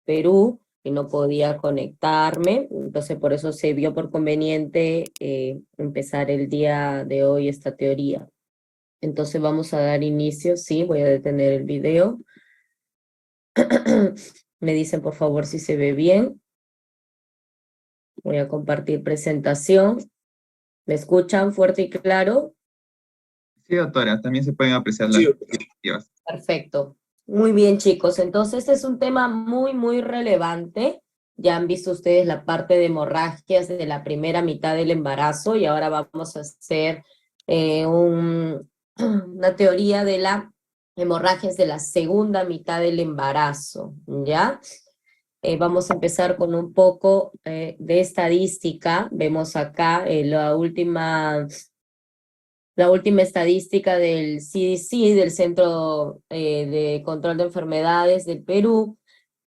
Perú y no podía conectarme, entonces por eso se vio por conveniente empezar el día de hoy esta teoría. Entonces vamos a dar inicio, sí, voy a detener el video. Me dicen por favor si se ve bien. Voy a compartir presentación. ¿Me escuchan fuerte y claro? Sí, doctora, también se pueden apreciar Sí, las doctora. diapositivas. Perfecto. Muy bien, chicos. Entonces, este es un tema muy relevante. Ya han visto ustedes la parte de hemorragias de la primera mitad del embarazo y ahora vamos a hacer una teoría de la hemorragias de la segunda mitad del embarazo, ¿ya? Vamos a empezar con un poco de estadística. Vemos acá la última estadística del CDC, del Centro de Control de Enfermedades del Perú.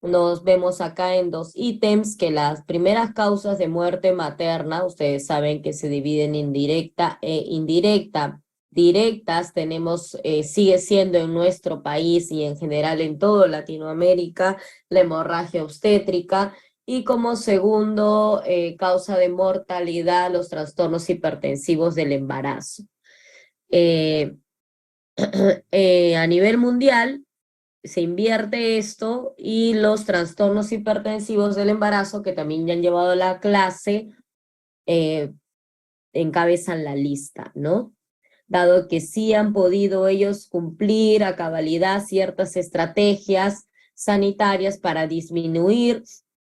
Nos vemos acá en dos ítems que las primeras causas de muerte materna, ustedes saben que se dividen en directa e indirecta. Directas tenemos, sigue siendo en nuestro país y en general en toda Latinoamérica, la hemorragia obstétrica. Y como segundo causa de mortalidad, los trastornos hipertensivos del embarazo. Eh, a nivel mundial se invierte esto y los trastornos hipertensivos del embarazo, que también ya han llevado la clase, eh, encabezan la lista, ¿no? Dado que sí han podido ellos cumplir a cabalidad ciertas estrategias sanitarias para disminuir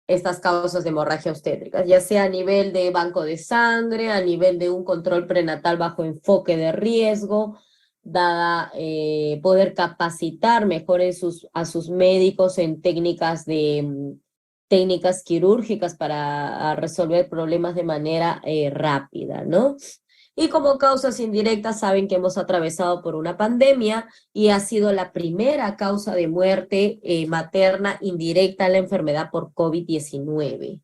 estas causas de hemorragia obstétrica, ya sea a nivel de banco de sangre, a nivel de un control prenatal bajo enfoque de riesgo, dada poder capacitar mejor a sus médicos en técnicas quirúrgicas para resolver problemas de manera rápida, ¿no? Y como causas indirectas, saben que hemos atravesado por una pandemia y ha sido la primera causa de muerte materna indirecta a la enfermedad por COVID-19.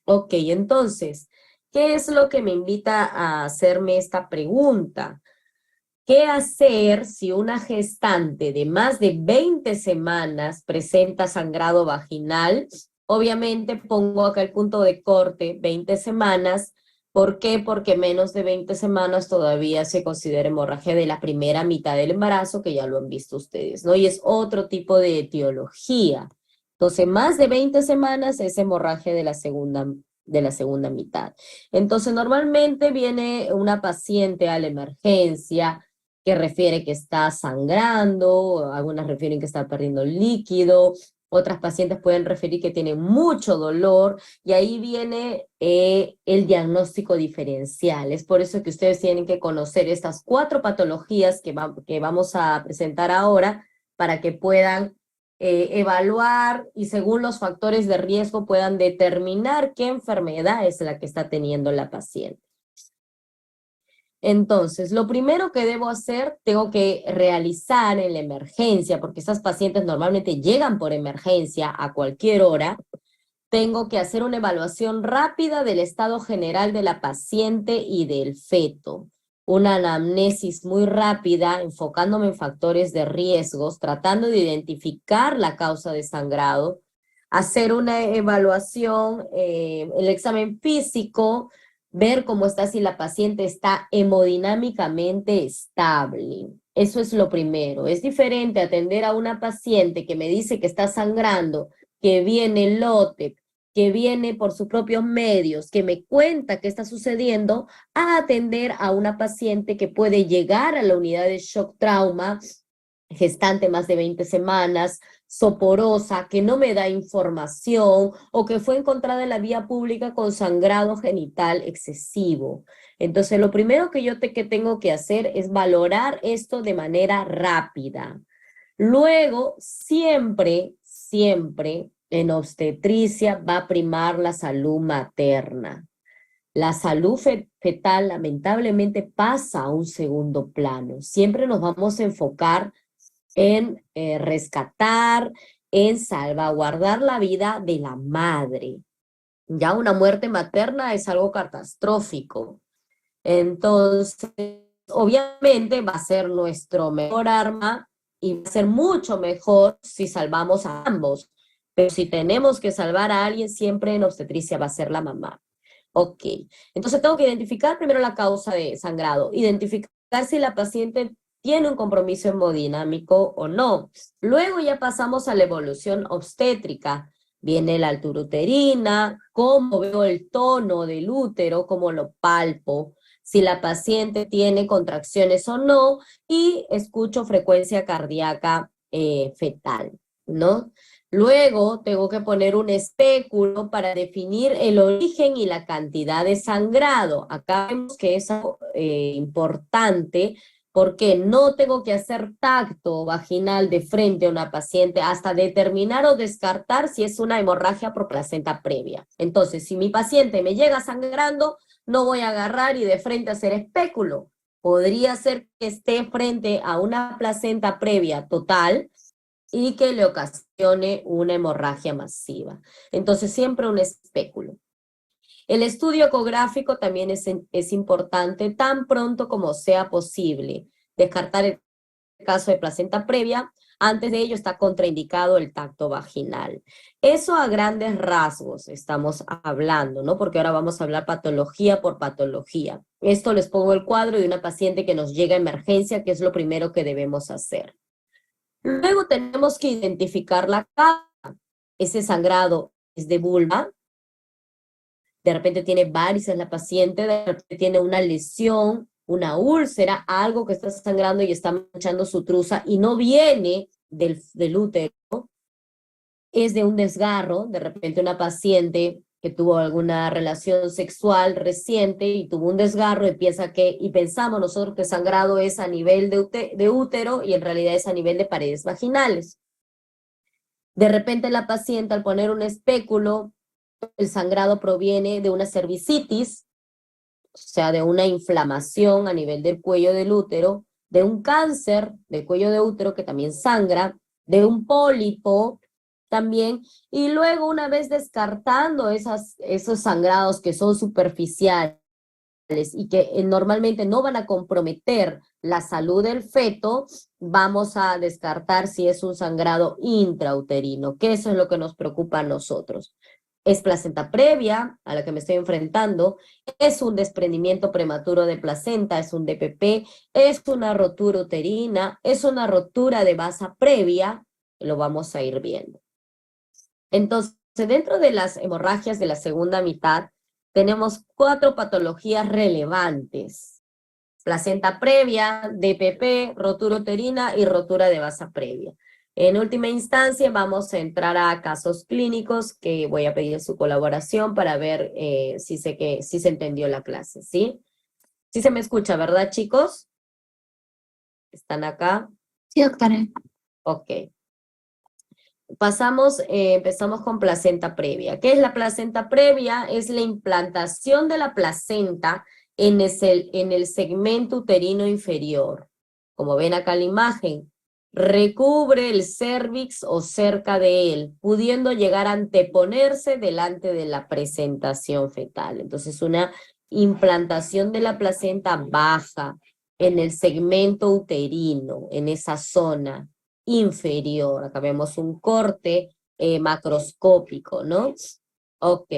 Ok, entonces, ¿qué es lo que me invita a hacerme esta pregunta? ¿Qué hacer si una gestante de más de 20 semanas presenta sangrado vaginal? Obviamente pongo acá el punto de corte, 20 semanas. ¿Por qué? Porque menos de 20 semanas todavía se considera hemorragia de la primera mitad del embarazo, que ya lo han visto ustedes, ¿no? Y es otro tipo de etiología. Entonces, más de 20 semanas es hemorragia de la segunda mitad. Entonces, normalmente viene una paciente a la emergencia que refiere que está sangrando, algunas refieren que está perdiendo líquido, otras pacientes pueden referir que tienen mucho dolor y ahí viene el diagnóstico diferencial. Es por eso que ustedes tienen que conocer estas 4 patologías que vamos a presentar ahora para que puedan evaluar y según los factores de riesgo puedan determinar qué enfermedad es la que está teniendo la paciente. Entonces, lo primero que debo hacer, tengo que realizar en la emergencia, porque estas pacientes normalmente llegan por emergencia a cualquier hora, tengo que hacer una evaluación rápida del estado general de la paciente y del feto. Una anamnesis muy rápida, enfocándome en factores de riesgos, tratando de identificar la causa de sangrado, hacer una evaluación, el examen físico, ver cómo está, si la paciente está hemodinámicamente estable. Eso es lo primero. Es diferente atender a una paciente que me dice que está sangrando, que viene lote, que viene por sus propios medios, que me cuenta qué está sucediendo, a atender a una paciente que puede llegar a la unidad de shock trauma, gestante más de 20 semanas, soporosa, que no me da información o que fue encontrada en la vía pública con sangrado genital excesivo. Entonces, lo primero que que tengo que hacer es valorar esto de manera rápida. Luego, siempre en obstetricia va a primar la salud materna. La salud fetal lamentablemente pasa a un segundo plano. Siempre nos vamos a enfocar en rescatar, en salvaguardar la vida de la madre. Ya una muerte materna es algo catastrófico. Entonces, obviamente va a ser nuestro mejor arma y va a ser mucho mejor si salvamos a ambos. Pero si tenemos que salvar a alguien, siempre en obstetricia va a ser la mamá. Ok, entonces tengo que identificar primero la causa de sangrado, identificar si la paciente tiene un compromiso hemodinámico o no. Luego ya pasamos a la evolución obstétrica. Viene la altura uterina, cómo veo el tono del útero, cómo lo palpo, si la paciente tiene contracciones o no, y escucho frecuencia cardíaca fetal, ¿no? Luego tengo que poner un espéculo para definir el origen y la cantidad de sangrado. Acá vemos que es algo importante porque no tengo que hacer tacto vaginal de frente a una paciente hasta determinar o descartar si es una hemorragia por placenta previa. Entonces, si mi paciente me llega sangrando, no voy a agarrar y de frente hacer espéculo. Podría ser que esté frente a una placenta previa total y que le ocasione una hemorragia masiva. Entonces, siempre un espéculo. El estudio ecográfico también es importante tan pronto como sea posible. Descartar el caso de placenta previa, antes de ello está contraindicado el tacto vaginal. Eso a grandes rasgos estamos hablando, ¿no? Porque ahora vamos a hablar patología por patología. Esto les pongo el cuadro de una paciente que nos llega a emergencia, que es lo primero que debemos hacer. Luego tenemos que identificar la causa. Ese sangrado es de vulva, de repente tiene varices la paciente, de repente tiene una lesión, una úlcera, algo que está sangrando y está manchando su truza y no viene del útero, es de un desgarro, de repente una paciente que tuvo alguna relación sexual reciente y tuvo un desgarro y pensamos nosotros que sangrado es a nivel de útero y en realidad es a nivel de paredes vaginales. De repente la paciente al poner un espéculo, el sangrado proviene de una cervicitis, o sea, de una inflamación a nivel del cuello del útero, de un cáncer del cuello de útero que también sangra, de un pólipo también, y luego una vez descartando esos sangrados que son superficiales y que normalmente no van a comprometer la salud del feto, vamos a descartar si es un sangrado intrauterino, que eso es lo que nos preocupa a nosotros. Es placenta previa a la que me estoy enfrentando, es un desprendimiento prematuro de placenta, es un DPP, es una rotura uterina, es una rotura de vasa previa, lo vamos a ir viendo. Entonces, dentro de las hemorragias de la segunda mitad, tenemos 4 patologías relevantes. Placenta previa, DPP, rotura uterina y rotura de vasa previa. En última instancia, vamos a entrar a casos clínicos que voy a pedir su colaboración para ver si se entendió la clase, ¿sí? Sí se me escucha, ¿verdad, chicos? ¿Están acá? Sí, doctora. Ok. Empezamos con placenta previa. ¿Qué es la placenta previa? Es la implantación de la placenta en el segmento uterino inferior. Como ven acá en la imagen, recubre el cérvix o cerca de él, pudiendo llegar a anteponerse delante de la presentación fetal. Entonces, una implantación de la placenta baja en el segmento uterino, en esa zona inferior. Acá vemos un corte macroscópico, ¿no? Ok.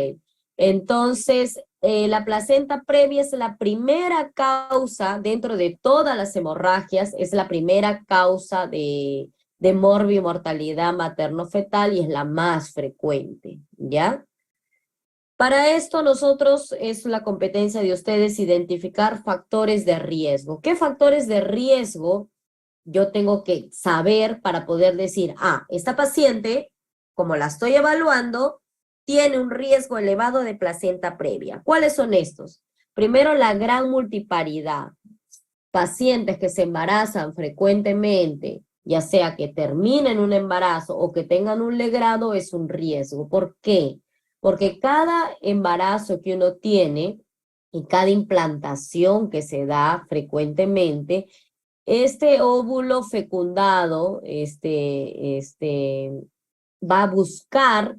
Entonces, la placenta previa es la primera causa, dentro de todas las hemorragias, es la primera causa de morbimortalidad materno-fetal y es la más frecuente, ¿ya? Para esto nosotros es la competencia de ustedes identificar factores de riesgo. ¿Qué factores de riesgo yo tengo que saber para poder decir, esta paciente, como la estoy evaluando, tiene un riesgo elevado de placenta previa? ¿Cuáles son estos? Primero, la gran multiparidad. Pacientes que se embarazan frecuentemente, ya sea que terminen un embarazo o que tengan un legrado, es un riesgo. ¿Por qué? Porque cada embarazo que uno tiene y cada implantación que se da frecuentemente, este óvulo fecundado va a buscar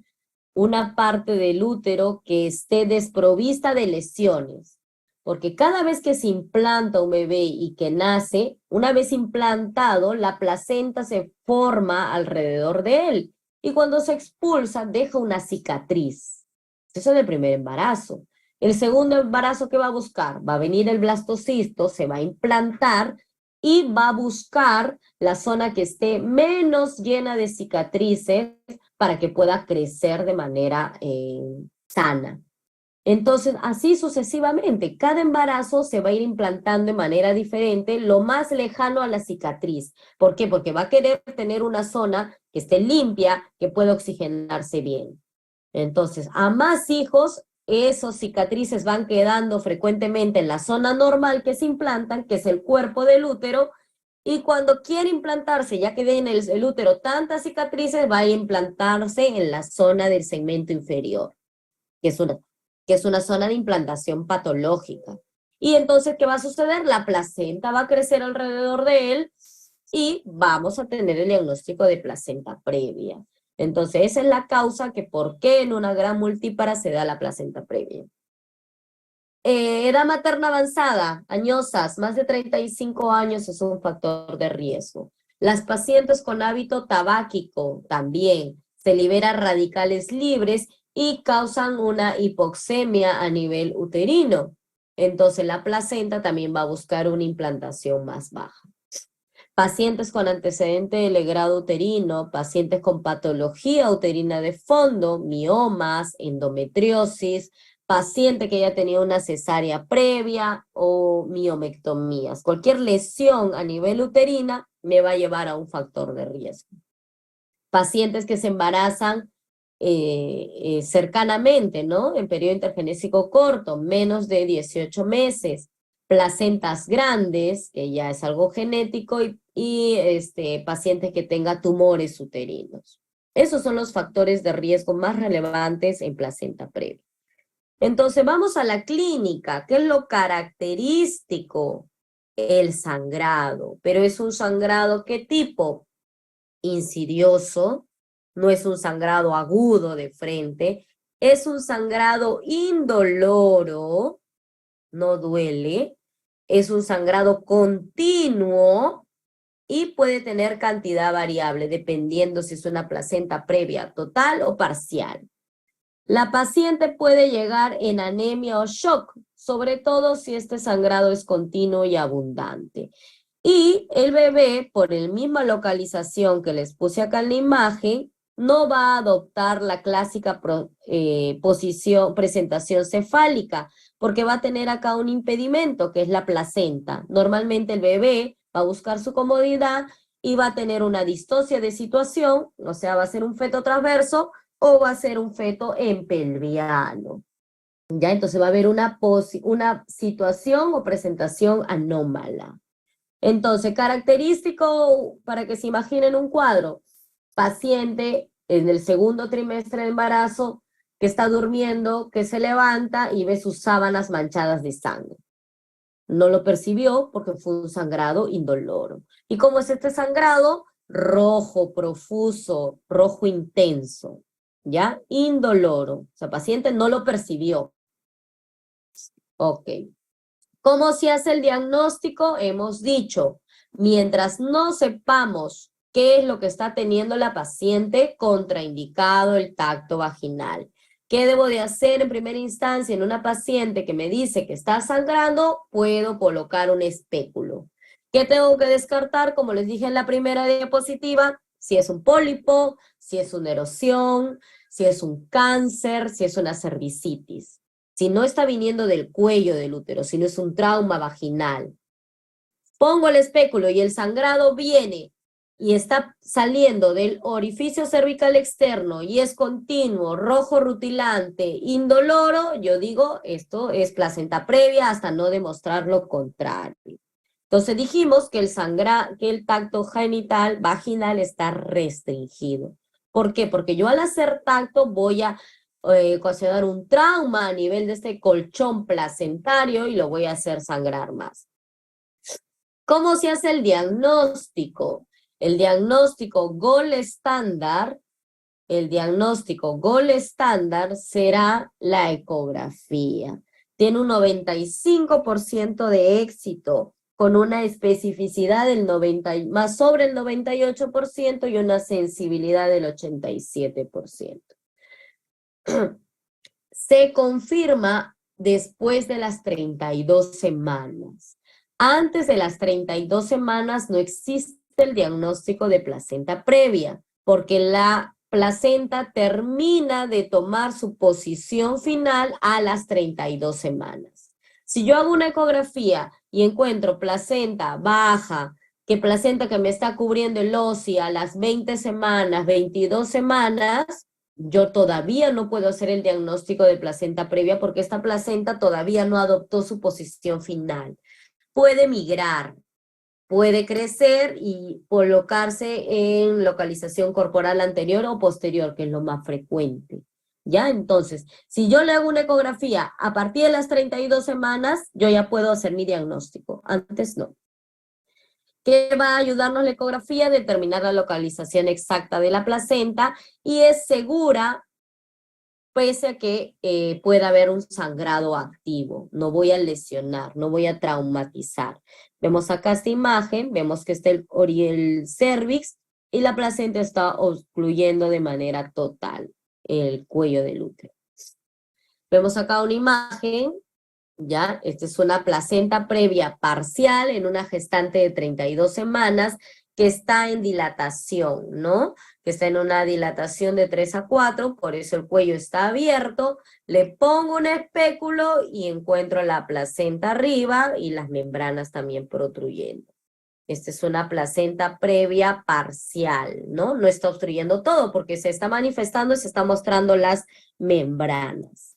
una parte del útero que esté desprovista de lesiones. Porque cada vez que se implanta un bebé y que nace, una vez implantado, la placenta se forma alrededor de él. Y cuando se expulsa, deja una cicatriz. Eso es el primer embarazo. El segundo embarazo, ¿qué va a buscar? Va a venir el blastocisto, se va a implantar y va a buscar la zona que esté menos llena de cicatrices para que pueda crecer de manera sana. Entonces, así sucesivamente, cada embarazo se va a ir implantando de manera diferente, lo más lejano a la cicatriz. ¿Por qué? Porque va a querer tener una zona que esté limpia, que pueda oxigenarse bien. Entonces, a más hijos, esos cicatrices van quedando frecuentemente en la zona normal que se implantan, que es el cuerpo del útero, y cuando quiere implantarse, ya que en el útero tantas cicatrices, va a implantarse en la zona del segmento inferior, que es una zona de implantación patológica. Y entonces, ¿qué va a suceder? La placenta va a crecer alrededor de él y vamos a tener el diagnóstico de placenta previa. Entonces, esa es la causa que por qué en una gran multípara se da la placenta previa. Edad materna avanzada, añosas, más de 35 años es un factor de riesgo. Las pacientes con hábito tabáquico también se liberan radicales libres y causan una hipoxemia a nivel uterino. Entonces la placenta también va a buscar una implantación más baja. Pacientes con antecedente de legrado uterino, pacientes con patología uterina de fondo, miomas, endometriosis, paciente que haya tenido una cesárea previa o miomectomías. Cualquier lesión a nivel uterina me va a llevar a un factor de riesgo. Pacientes que se embarazan cercanamente, ¿no? En periodo intergenésico corto, menos de 18 meses, placentas grandes, que ya es algo genético, y pacientes que tengan tumores uterinos. Esos son los factores de riesgo más relevantes en placenta previa. Entonces vamos a la clínica. ¿Qué es lo característico? El sangrado. Pero es un sangrado, ¿qué tipo? Insidioso, no es un sangrado agudo de frente, es un sangrado indoloro, no duele, es un sangrado continuo y puede tener cantidad variable dependiendo si es una placenta previa total o parcial. La paciente puede llegar en anemia o shock, sobre todo si este sangrado es continuo y abundante. Y el bebé, por la misma localización que les puse acá en la imagen, no va a adoptar la clásica presentación cefálica, porque va a tener acá un impedimento, que es la placenta. Normalmente el bebé va a buscar su comodidad y va a tener una distosia de situación, o sea, va a ser un feto transverso o va a ser un feto empelviano. ¿Ya? Entonces va a haber una situación o presentación anómala. Entonces, característico para que se imaginen un cuadro, paciente en el segundo trimestre de embarazo que está durmiendo, que se levanta y ve sus sábanas manchadas de sangre. No lo percibió porque fue un sangrado indoloro. ¿Y cómo es este sangrado? Rojo, profuso, rojo intenso, ¿ya? Indoloro. O sea, el paciente no lo percibió. Ok. ¿Cómo se hace el diagnóstico? Hemos dicho, mientras no sepamos qué es lo que está teniendo la paciente, contraindicado el tacto vaginal. ¿Qué debo de hacer en primera instancia en una paciente que me dice que está sangrando? Puedo colocar un espéculo. ¿Qué tengo que descartar? Como les dije en la primera diapositiva, si es un pólipo, si es una erosión, si es un cáncer, si es una cervicitis. Si no está viniendo del cuello del útero, sino es un trauma vaginal. Pongo el espéculo y el sangrado viene y está saliendo del orificio cervical externo y es continuo, rojo rutilante, indoloro, yo digo, esto es placenta previa hasta no demostrar lo contrario. Entonces dijimos que el tacto genital vaginal está restringido. ¿Por qué? Porque yo al hacer tacto voy a ocasionar un trauma a nivel de este colchón placentario y lo voy a hacer sangrar más. ¿Cómo se hace el diagnóstico? El diagnóstico gold estándar será la ecografía. tiene un 95% de éxito, con una especificidad del 90, más sobre el 98% y una sensibilidad del 87%. Se confirma después de las 32 semanas. Antes de las 32 semanas no existe el diagnóstico de placenta previa, porque la placenta termina de tomar su posición final a las 32 semanas. Si yo hago una ecografía y encuentro placenta baja, que placenta que me está cubriendo el OSI a las 20 semanas, 22 semanas, yo todavía no puedo hacer el diagnóstico de placenta previa porque esta placenta todavía no adoptó su posición final. Puede migrar, puede crecer y colocarse en localización corporal anterior o posterior, que es lo más frecuente. ¿Ya? Entonces, si yo le hago una ecografía a partir de las 32 semanas, yo ya puedo hacer mi diagnóstico. Antes no. ¿Qué va a ayudarnos la ecografía? Determinar la localización exacta de la placenta y es segura pese a que pueda haber un sangrado activo. No voy a lesionar, no voy a traumatizar. Vemos acá esta imagen, vemos que está el cervix y la placenta está ocluyendo de manera total el cuello del útero. Vemos acá una imagen, ¿ya? Esta es una placenta previa parcial en una gestante de 32 semanas que está en dilatación, ¿no? Que está en una dilatación de 3 a 4, por eso el cuello está abierto, le pongo un espéculo y encuentro la placenta arriba y las membranas también protruyendo. Esta es una placenta previa parcial, ¿no? No está obstruyendo todo porque se está manifestando y se está mostrando las membranas.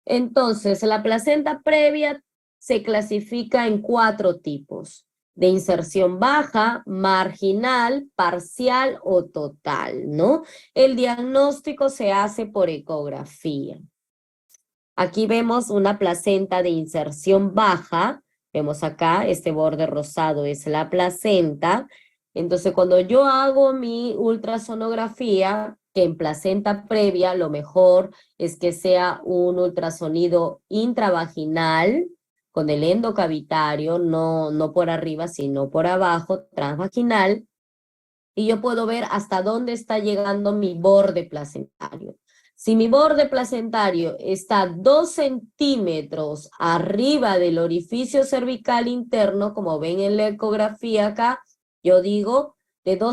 Entonces, la placenta previa se clasifica en 4 tipos: de inserción baja, marginal, parcial o total, ¿no? El diagnóstico se hace por ecografía. Aquí vemos una placenta de inserción baja, vemos acá, este borde rosado es la placenta. Entonces, cuando yo hago mi ultrasonografía, que en placenta previa lo mejor es que sea un ultrasonido intravaginal con el endocavitario, no por arriba, sino por abajo, transvaginal, y yo puedo ver hasta dónde está llegando mi borde placentario. Si mi borde placentario está 2 centímetros arriba del orificio cervical interno, como ven en la ecografía acá, yo digo,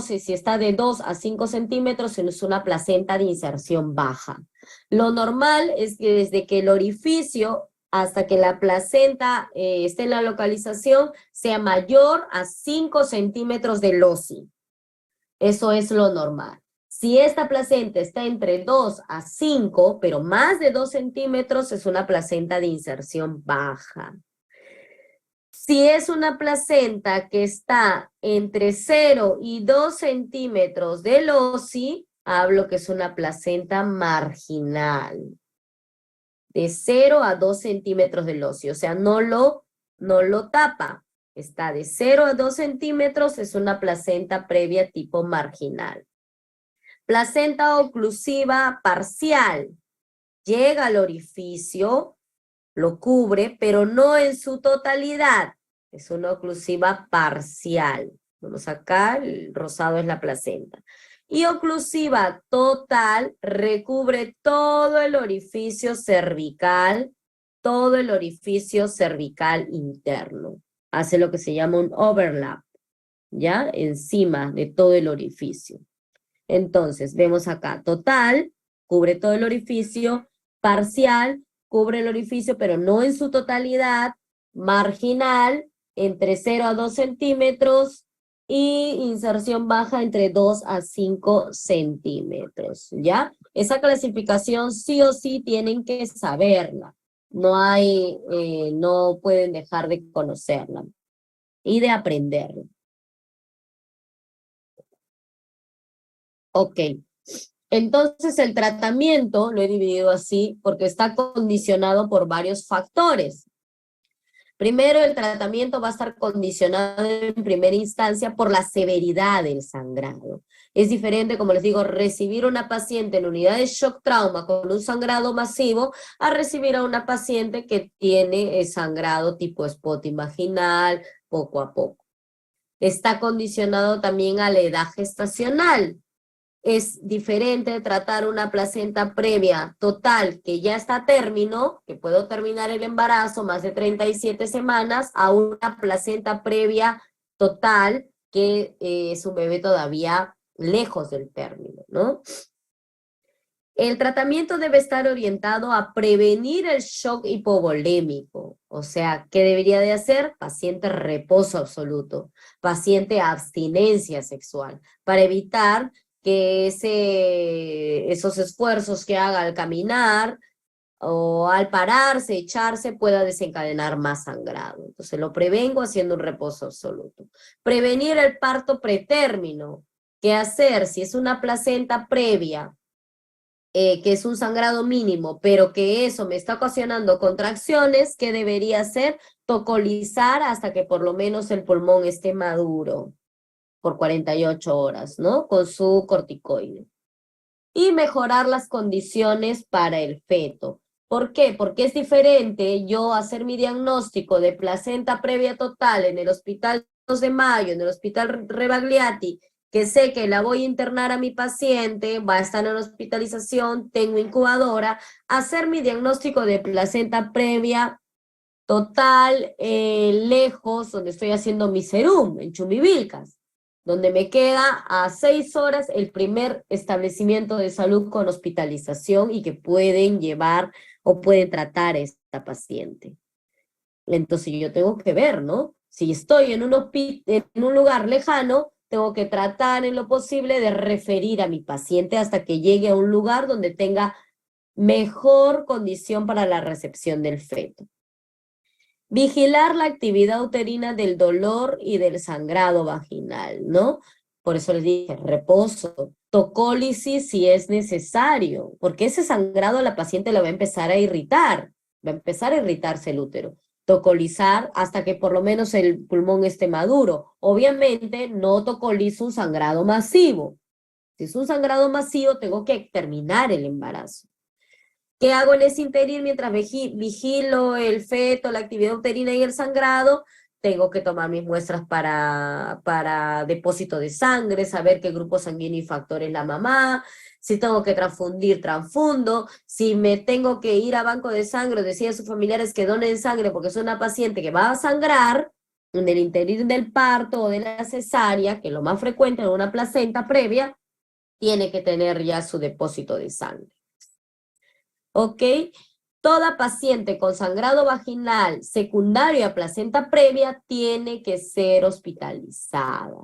si está de 2 a 5 centímetros, es una placenta de inserción baja. Lo normal es que desde que el orificio hasta que la placenta esté en la localización sea mayor a 5 centímetros del OSI. Eso es lo normal. Si esta placenta está entre 2 a 5, pero más de 2 centímetros, es una placenta de inserción baja. Si es una placenta que está entre 0 y 2 centímetros del OSI, hablo que es una placenta marginal. De 0 a 2 centímetros del OSI, o sea, no lo tapa. Está de 0 a 2 centímetros, es una placenta previa tipo marginal. Placenta oclusiva parcial. Llega al orificio, lo cubre, pero no en su totalidad. Es una oclusiva parcial. Vamos acá, el rosado es la placenta. Y oclusiva total recubre todo el orificio cervical interno. Hace lo que se llama un overlap, ¿ya? Encima de todo el orificio. Entonces, vemos acá, total, cubre todo el orificio, parcial, cubre el orificio, pero no en su totalidad, marginal, entre 0 a 2 centímetros, y inserción baja entre 2 a 5 centímetros, ¿ya? Esa clasificación sí o sí tienen que saberla. No pueden dejar de conocerla y de aprenderla. Ok, entonces el tratamiento lo he dividido así porque está condicionado por varios factores. Primero, el tratamiento va a estar condicionado en primera instancia por la severidad del sangrado. Es diferente, como les digo, recibir a una paciente en unidad de shock trauma con un sangrado masivo a recibir a una paciente que tiene sangrado tipo spotting vaginal poco a poco. Está condicionado también a la edad gestacional. Es diferente tratar una placenta previa total que ya está a término, que puedo terminar el embarazo más de 37 semanas, a una placenta previa total que es un bebé todavía lejos del término, ¿no? El tratamiento debe estar orientado a prevenir el shock hipovolémico. O sea, ¿qué debería de hacer? Paciente reposo absoluto, paciente abstinencia sexual, para evitar que esos esfuerzos que haga al caminar o al pararse, echarse, pueda desencadenar más sangrado. Entonces lo prevengo haciendo un reposo absoluto. Prevenir el parto pretérmino. ¿Qué hacer? Si es una placenta previa, que es un sangrado mínimo, pero que eso me está ocasionando contracciones, ¿qué debería hacer? Tocolizar hasta que por lo menos el pulmón esté maduro por 48 horas, ¿no? Con su corticoide. Y mejorar las condiciones para el feto. ¿Por qué? Porque es diferente yo hacer mi diagnóstico de placenta previa total en el Hospital 2 de Mayo, en el Hospital Rebagliati, que sé que la voy a internar a mi paciente, va a estar en hospitalización, tengo incubadora, hacer mi diagnóstico de placenta previa total, lejos, donde estoy haciendo mi serum, en Chumbivilcas, donde me queda a 6 horas el primer establecimiento de salud con hospitalización y que pueden llevar o pueden tratar a esta paciente. Entonces yo tengo que ver, ¿no? Si estoy en un lugar lejano, tengo que tratar en lo posible de referir a mi paciente hasta que llegue a un lugar donde tenga mejor condición para la recepción del feto. Vigilar la actividad uterina del dolor y del sangrado vaginal, ¿no? Por eso les dije, reposo, tocólisis si es necesario, porque ese sangrado a la paciente le va a empezar a irritar, va a empezar a irritarse el útero. Tocolizar hasta que por lo menos el pulmón esté maduro. Obviamente no tocolizo un sangrado masivo. Si es un sangrado masivo, tengo que terminar el embarazo. ¿Qué hago en ese interín mientras vigilo el feto, la actividad uterina y el sangrado? Tengo que tomar mis muestras para depósito de sangre, saber qué grupo sanguíneo y factor es la mamá. Si tengo que transfundir, transfundo. Si me tengo que ir a banco de sangre, decir a sus familiares que donen sangre porque es una paciente que va a sangrar en el interín del parto o de la cesárea, que es lo más frecuente en una placenta previa, tiene que tener ya su depósito de sangre. ¿Ok? Toda paciente con sangrado vaginal secundario a placenta previa tiene que ser hospitalizada.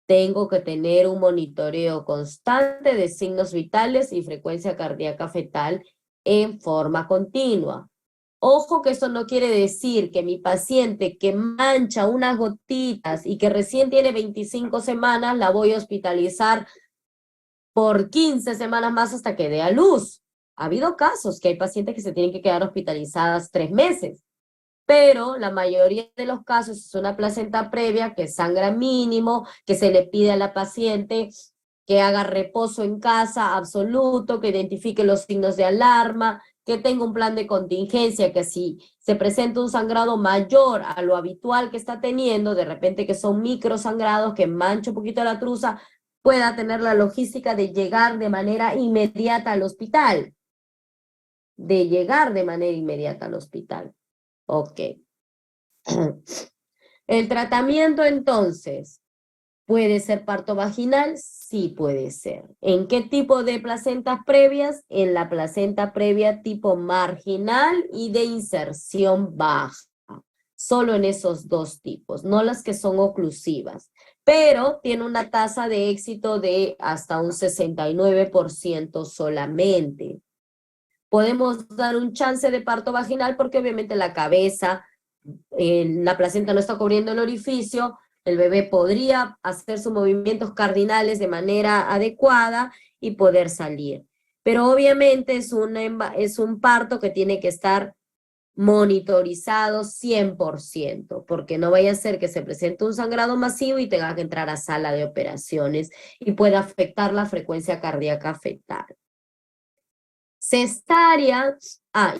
Tengo que tener un monitoreo constante de signos vitales y frecuencia cardíaca fetal en forma continua. Ojo que esto no quiere decir que mi paciente que mancha unas gotitas y que recién tiene 25 semanas la voy a hospitalizar por 15 semanas más hasta que dé a luz. Ha habido casos que hay pacientes que se tienen que quedar hospitalizadas 3 meses, pero la mayoría de los casos es una placenta previa que sangra mínimo, que se le pide a la paciente que haga reposo en casa absoluto, que identifique los signos de alarma, que tenga un plan de contingencia, que si se presenta un sangrado mayor a lo habitual que está teniendo, de repente que son microsangrados, que mancha un poquito la truza, pueda tener la logística de llegar de manera inmediata al hospital. De llegar de manera inmediata al hospital. Ok. El tratamiento entonces, ¿puede ser parto vaginal? Sí puede ser. ¿En qué tipo de placentas previas? En la placenta previa tipo marginal y de inserción baja. Solo en esos dos tipos, no las que son oclusivas. Pero tiene una tasa de éxito de hasta un 69% solamente. Podemos dar un chance de parto vaginal porque obviamente la cabeza, la placenta no está cubriendo el orificio, el bebé podría hacer sus movimientos cardinales de manera adecuada y poder salir. Pero obviamente es un parto que tiene que estar monitorizado 100%, porque no vaya a ser que se presente un sangrado masivo y tenga que entrar a sala de operaciones y pueda afectar la frecuencia cardíaca fetal. Cesárea,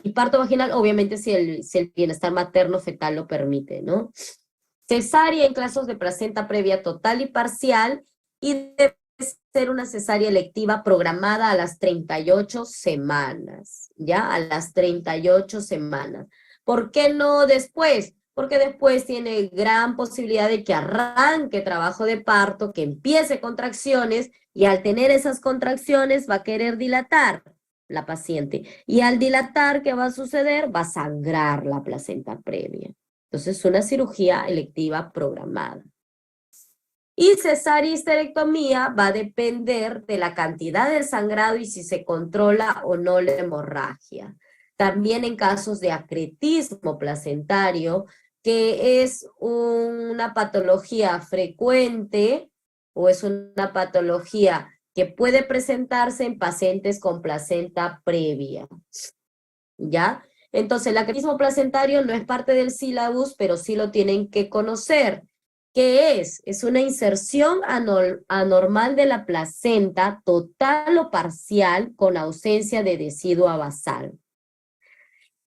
y parto vaginal, obviamente si el bienestar materno fetal lo permite, ¿no? Cesárea en casos de placenta previa total y parcial, y debe ser una cesárea electiva programada a las 38 semanas, ¿ya? A las 38 semanas. ¿Por qué no después? Porque después tiene gran posibilidad de que arranque trabajo de parto, que empiece contracciones, y al tener esas contracciones va a querer dilatar la paciente. Y al dilatar, ¿qué va a suceder? Va a sangrar la placenta previa. Entonces, una cirugía electiva programada. Y cesárea y histerectomía va a depender de la cantidad del sangrado y si se controla o no la hemorragia. También en casos de acretismo placentario, que es una patología frecuente o es una patología que puede presentarse en pacientes con placenta previa, ¿ya? Entonces, el acretismo placentario no es parte del sílabus, pero sí lo tienen que conocer. ¿Qué es? Es una inserción anormal de la placenta, total o parcial, con ausencia de deciduo basal.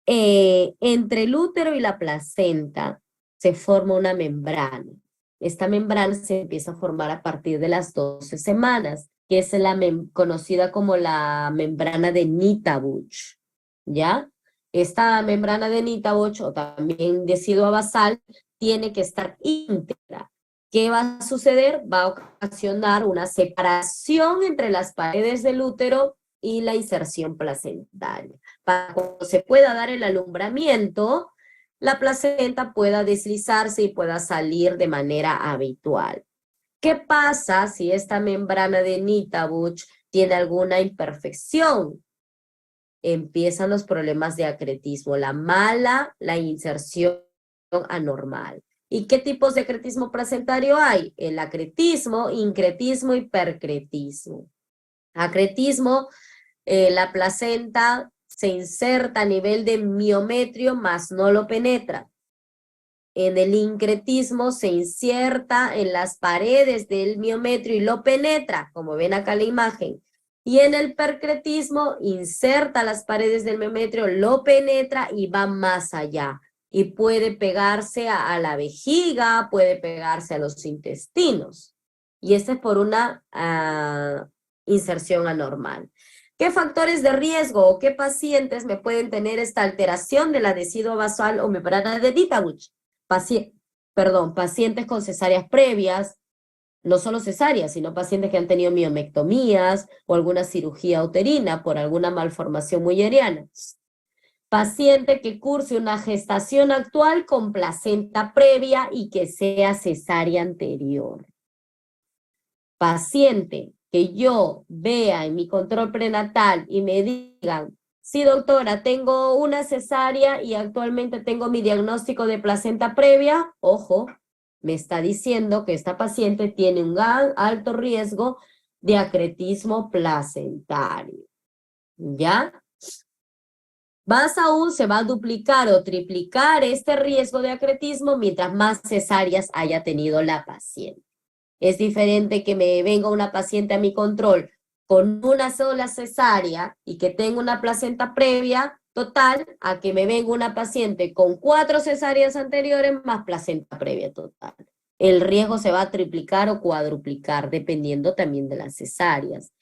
Entre el útero y la placenta se forma una membrana. Esta membrana se empieza a formar a partir de las 12 semanas, que es la conocida como la membrana de Nitabuch, ¿ya? Esta membrana de Nitabuch, o también deciduo basal, tiene que estar íntegra. ¿Qué va a suceder? Va a ocasionar una separación entre las paredes del útero y la inserción placentaria. Para que se pueda dar el alumbramiento, la placenta pueda deslizarse y pueda salir de manera habitual. ¿Qué pasa si esta membrana de Nitabuch tiene alguna imperfección? Empiezan los problemas de acretismo, la inserción anormal. ¿Y qué tipos de acretismo placentario hay? El acretismo, incretismo y percretismo. Acretismo, la placenta se inserta a nivel de miometrio, mas no lo penetra. En el incretismo se inserta en las paredes del miometrio y lo penetra, como ven acá en la imagen. Y en el percretismo inserta las paredes del miometrio, lo penetra y va más allá. Y puede pegarse a la vejiga, puede pegarse a los intestinos. Y esto es por una inserción anormal. ¿Qué factores de riesgo o qué pacientes me pueden tener esta alteración de la deciduo basal o membrana de Nitabuch? Pacientes con cesáreas previas, no solo cesáreas, sino pacientes que han tenido miomectomías o alguna cirugía uterina por alguna malformación mulleriana. Paciente que curse una gestación actual con placenta previa y que sea cesárea anterior. Paciente que yo vea en mi control prenatal y me digan, sí, doctora, tengo una cesárea y actualmente tengo mi diagnóstico de placenta previa, ojo, me está diciendo que esta paciente tiene un alto riesgo de acretismo placentario, ¿ya? Más aún, se va a duplicar o triplicar este riesgo de acretismo mientras más cesáreas haya tenido la paciente. Es diferente que me venga una paciente a mi control con una sola cesárea y que tenga una placenta previa total, a que me venga una paciente con 4 cesáreas anteriores más placenta previa total. El riesgo se va a triplicar o cuadruplicar dependiendo también de las cesáreas.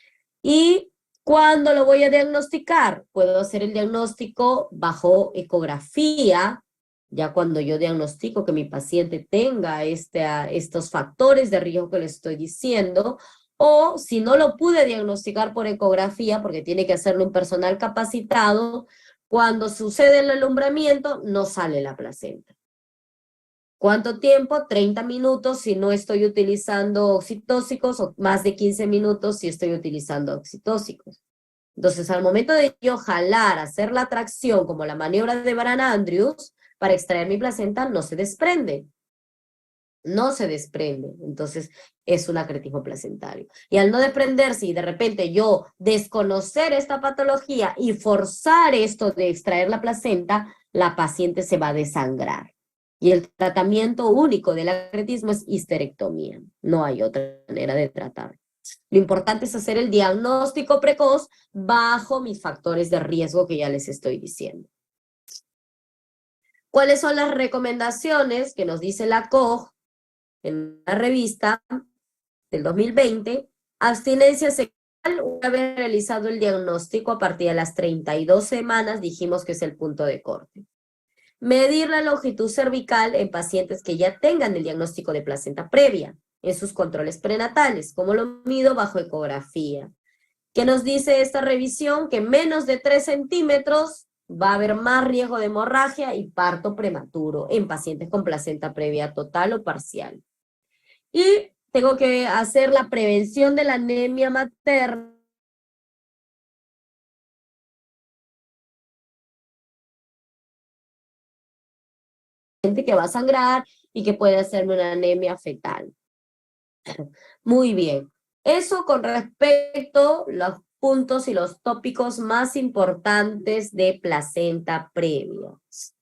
¿Y cuándo lo voy a diagnosticar? Puedo hacer el diagnóstico bajo ecografía, ya cuando yo diagnostico que mi paciente tenga estos factores de riesgo que le estoy diciendo, o si no lo pude diagnosticar por ecografía, porque tiene que hacerlo un personal capacitado, cuando sucede el alumbramiento, no sale la placenta. ¿Cuánto tiempo? 30 minutos si no estoy utilizando oxitóxicos, o más de 15 minutos si estoy utilizando oxitóxicos. Entonces, al momento de yo jalar, hacer la tracción, como la maniobra de Baran-Andrews, para extraer mi placenta, no se desprende. no se desprende, entonces es un acretismo placentario. Y al no desprenderse y de repente yo desconocer esta patología y forzar esto de extraer la placenta, la paciente se va a desangrar. Y el tratamiento único del acretismo es histerectomía. No hay otra manera de tratar. Lo importante es hacer el diagnóstico precoz bajo mis factores de riesgo que ya les estoy diciendo. ¿Cuáles son las recomendaciones que nos dice la COG en la revista del 2020? Abstinencia sexual una vez realizado el diagnóstico a partir de las 32 semanas, dijimos que es el punto de corte. Medir la longitud cervical en pacientes que ya tengan el diagnóstico de placenta previa en sus controles prenatales, como lo mido bajo ecografía. ¿Qué nos dice esta revisión? Que menos de 3 centímetros va a haber más riesgo de hemorragia y parto prematuro en pacientes con placenta previa total o parcial. Y tengo que hacer la prevención de la anemia materna que va a sangrar y que puede hacerme una anemia fetal. Muy bien. Eso con respecto a los puntos y los tópicos más importantes de placenta previa.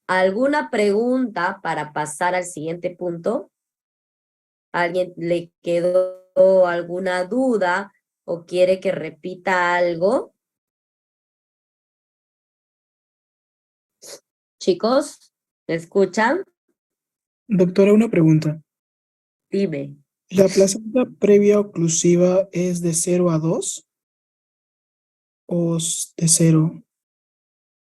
¿Alguna pregunta para pasar al siguiente punto? ¿Alguien le quedó alguna duda o quiere que repita algo? Chicos, ¿me escuchan? Doctora, una pregunta. Dime. ¿La placenta previa oclusiva es de 0 a 2 o de 0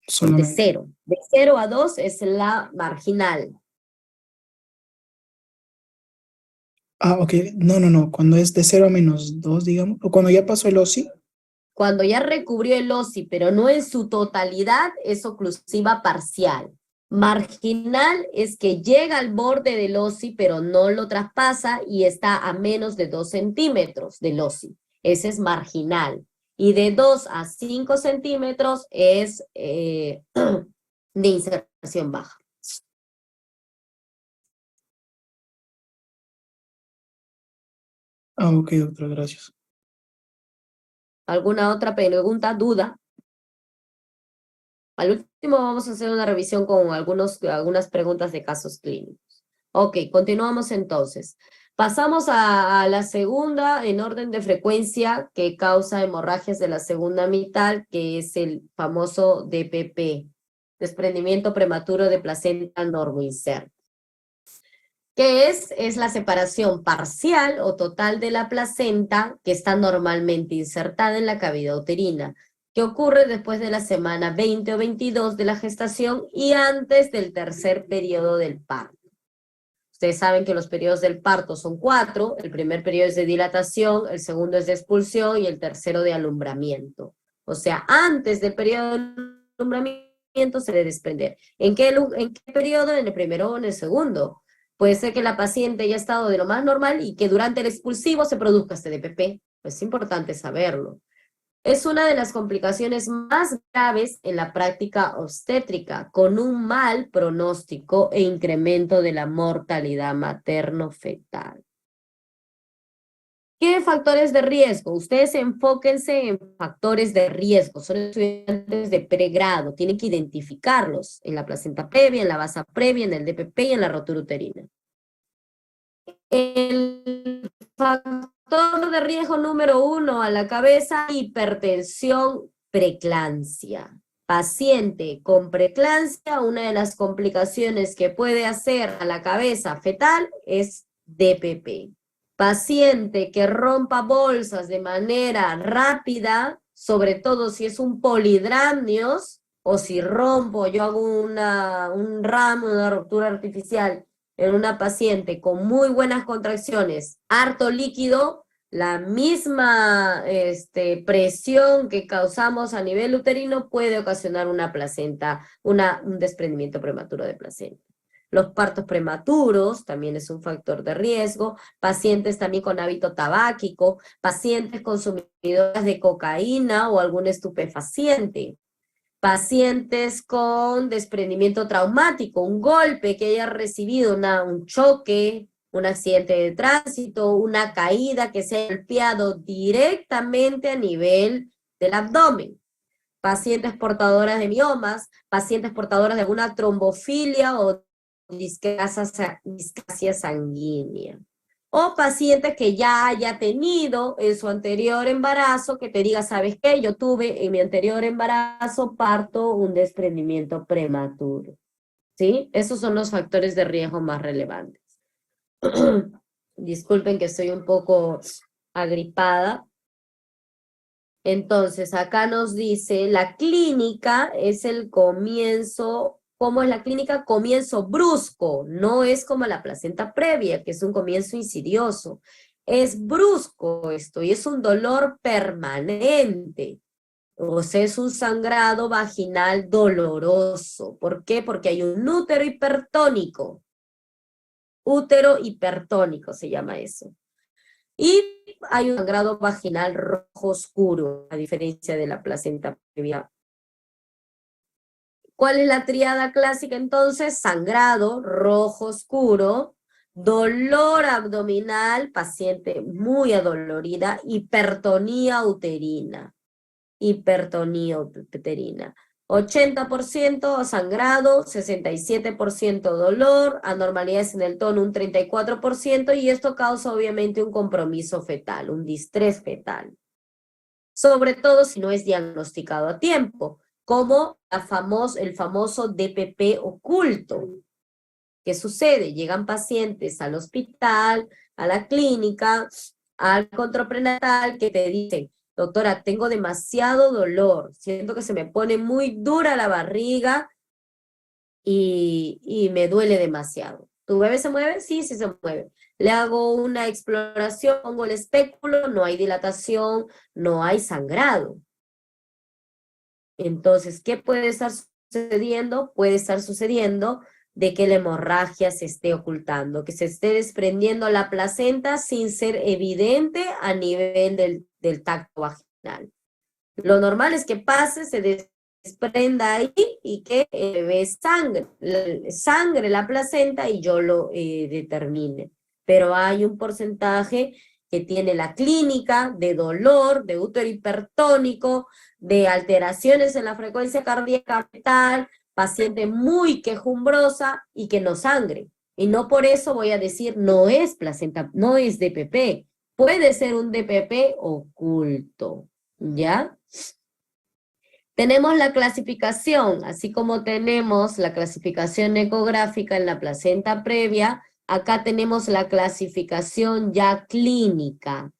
De solamente? 0. De 0 a 2 es la marginal. Ah, ok. No. Cuando es de 0 a menos 2, digamos, o cuando ya pasó el OSI. Cuando ya recubrió el OSI, pero no en su totalidad, es oclusiva parcial. Marginal es que llega al borde del OSI, pero no lo traspasa y está a menos de 2 centímetros del OSI. Ese es marginal. Y de 2 a 5 centímetros es de inserción baja. Ah, ok, doctora, gracias. ¿Alguna otra pregunta, duda? Al último vamos a hacer una revisión con algunas preguntas de casos clínicos. Ok, continuamos entonces. Pasamos a la segunda en orden de frecuencia que causa hemorragias de la segunda mitad, que es el famoso DPP, desprendimiento prematuro de placenta normoinserta. ¿Qué es? Es la separación parcial o total de la placenta que está normalmente insertada en la cavidad uterina, que ocurre después de la semana 20 o 22 de la gestación y antes del tercer periodo del parto. Ustedes saben que los periodos del parto son 4, el primer periodo es de dilatación, el segundo es de expulsión y el tercero de alumbramiento. O sea, antes del periodo de alumbramiento se debe desprender. ¿En qué periodo? ¿En el primero o en el segundo? Puede ser que la paciente haya estado de lo más normal y que durante el expulsivo se produzca este DPP. Pues es importante saberlo. Es una de las complicaciones más graves en la práctica obstétrica, con un mal pronóstico e incremento de la mortalidad materno-fetal. ¿Qué factores de riesgo? Ustedes enfóquense en factores de riesgo. Son estudiantes de pregrado, tienen que identificarlos en la placenta previa, en la basa previa, en el DPP y en la rotura uterina. El factor de riesgo número 1 a la cabeza, hipertensión, preeclampsia. Paciente con preeclampsia, una de las complicaciones que puede hacer a la cabeza fetal es DPP. Paciente que rompa bolsas de manera rápida, sobre todo si es un polidramnios, o si rompo, yo hago un ramo, una ruptura artificial en una paciente con muy buenas contracciones, harto líquido, la misma presión que causamos a nivel uterino puede ocasionar una placenta, un desprendimiento prematuro de placenta. Los partos prematuros también es un factor de riesgo, pacientes también con hábito tabáquico, pacientes consumidoras de cocaína o algún estupefaciente, pacientes con desprendimiento traumático, un golpe que haya recibido un choque un accidente de tránsito, una caída que se haya golpeado directamente a nivel del abdomen. Pacientes portadoras de miomas, pacientes portadoras de alguna trombofilia o discasia sanguínea. O paciente que ya haya tenido en su anterior embarazo, que te diga, ¿sabes qué? Yo tuve en mi anterior embarazo parto, un desprendimiento prematuro. ¿Sí? Esos son los factores de riesgo más relevantes. Disculpen que estoy un poco agripada. Entonces, acá nos dice, la clínica es el comienzo. ¿Cómo es la clínica? Comienzo brusco, no es como la placenta previa, que es un comienzo insidioso. Es brusco esto y es un dolor permanente. O sea, es un sangrado vaginal doloroso. ¿Por qué? Porque hay un útero hipertónico. Útero hipertónico se llama eso. Y hay un sangrado vaginal rojo oscuro, a diferencia de la placenta previa. ¿Cuál es la tríada clásica entonces? Sangrado rojo oscuro, dolor abdominal, paciente muy adolorida, hipertonía uterina. Hipertonía uterina. 80% sangrado, 67% dolor, anormalidades en el tono un 34%, y esto causa obviamente un compromiso fetal, un distrés fetal. Sobre todo si no es diagnosticado a tiempo, como el famoso DPP oculto. ¿Qué sucede? Llegan pacientes al hospital, a la clínica, al control prenatal, que te dicen, doctora, tengo demasiado dolor, siento que se me pone muy dura la barriga y me duele demasiado. ¿Tu bebé se mueve? Sí, sí se mueve. Le hago una exploración, pongo el espéculo, no hay dilatación, no hay sangrado. Entonces, ¿qué puede estar sucediendo? Puede estar sucediendo de que la hemorragia se esté ocultando, que se esté desprendiendo la placenta sin ser evidente a nivel del tacto vaginal. Lo normal es que pase, se desprenda ahí y que el bebé sangre la placenta y yo lo determine. Pero hay un porcentaje que tiene la clínica de dolor, de útero hipertónico, de alteraciones en la frecuencia cardíaca fetal, paciente muy quejumbrosa y que no sangre. Y no por eso voy a decir no es placenta, no es DPP. Puede ser un DPP oculto, ¿ya? Tenemos la clasificación, así como tenemos la clasificación ecográfica en la placenta previa, acá tenemos la clasificación ya clínica,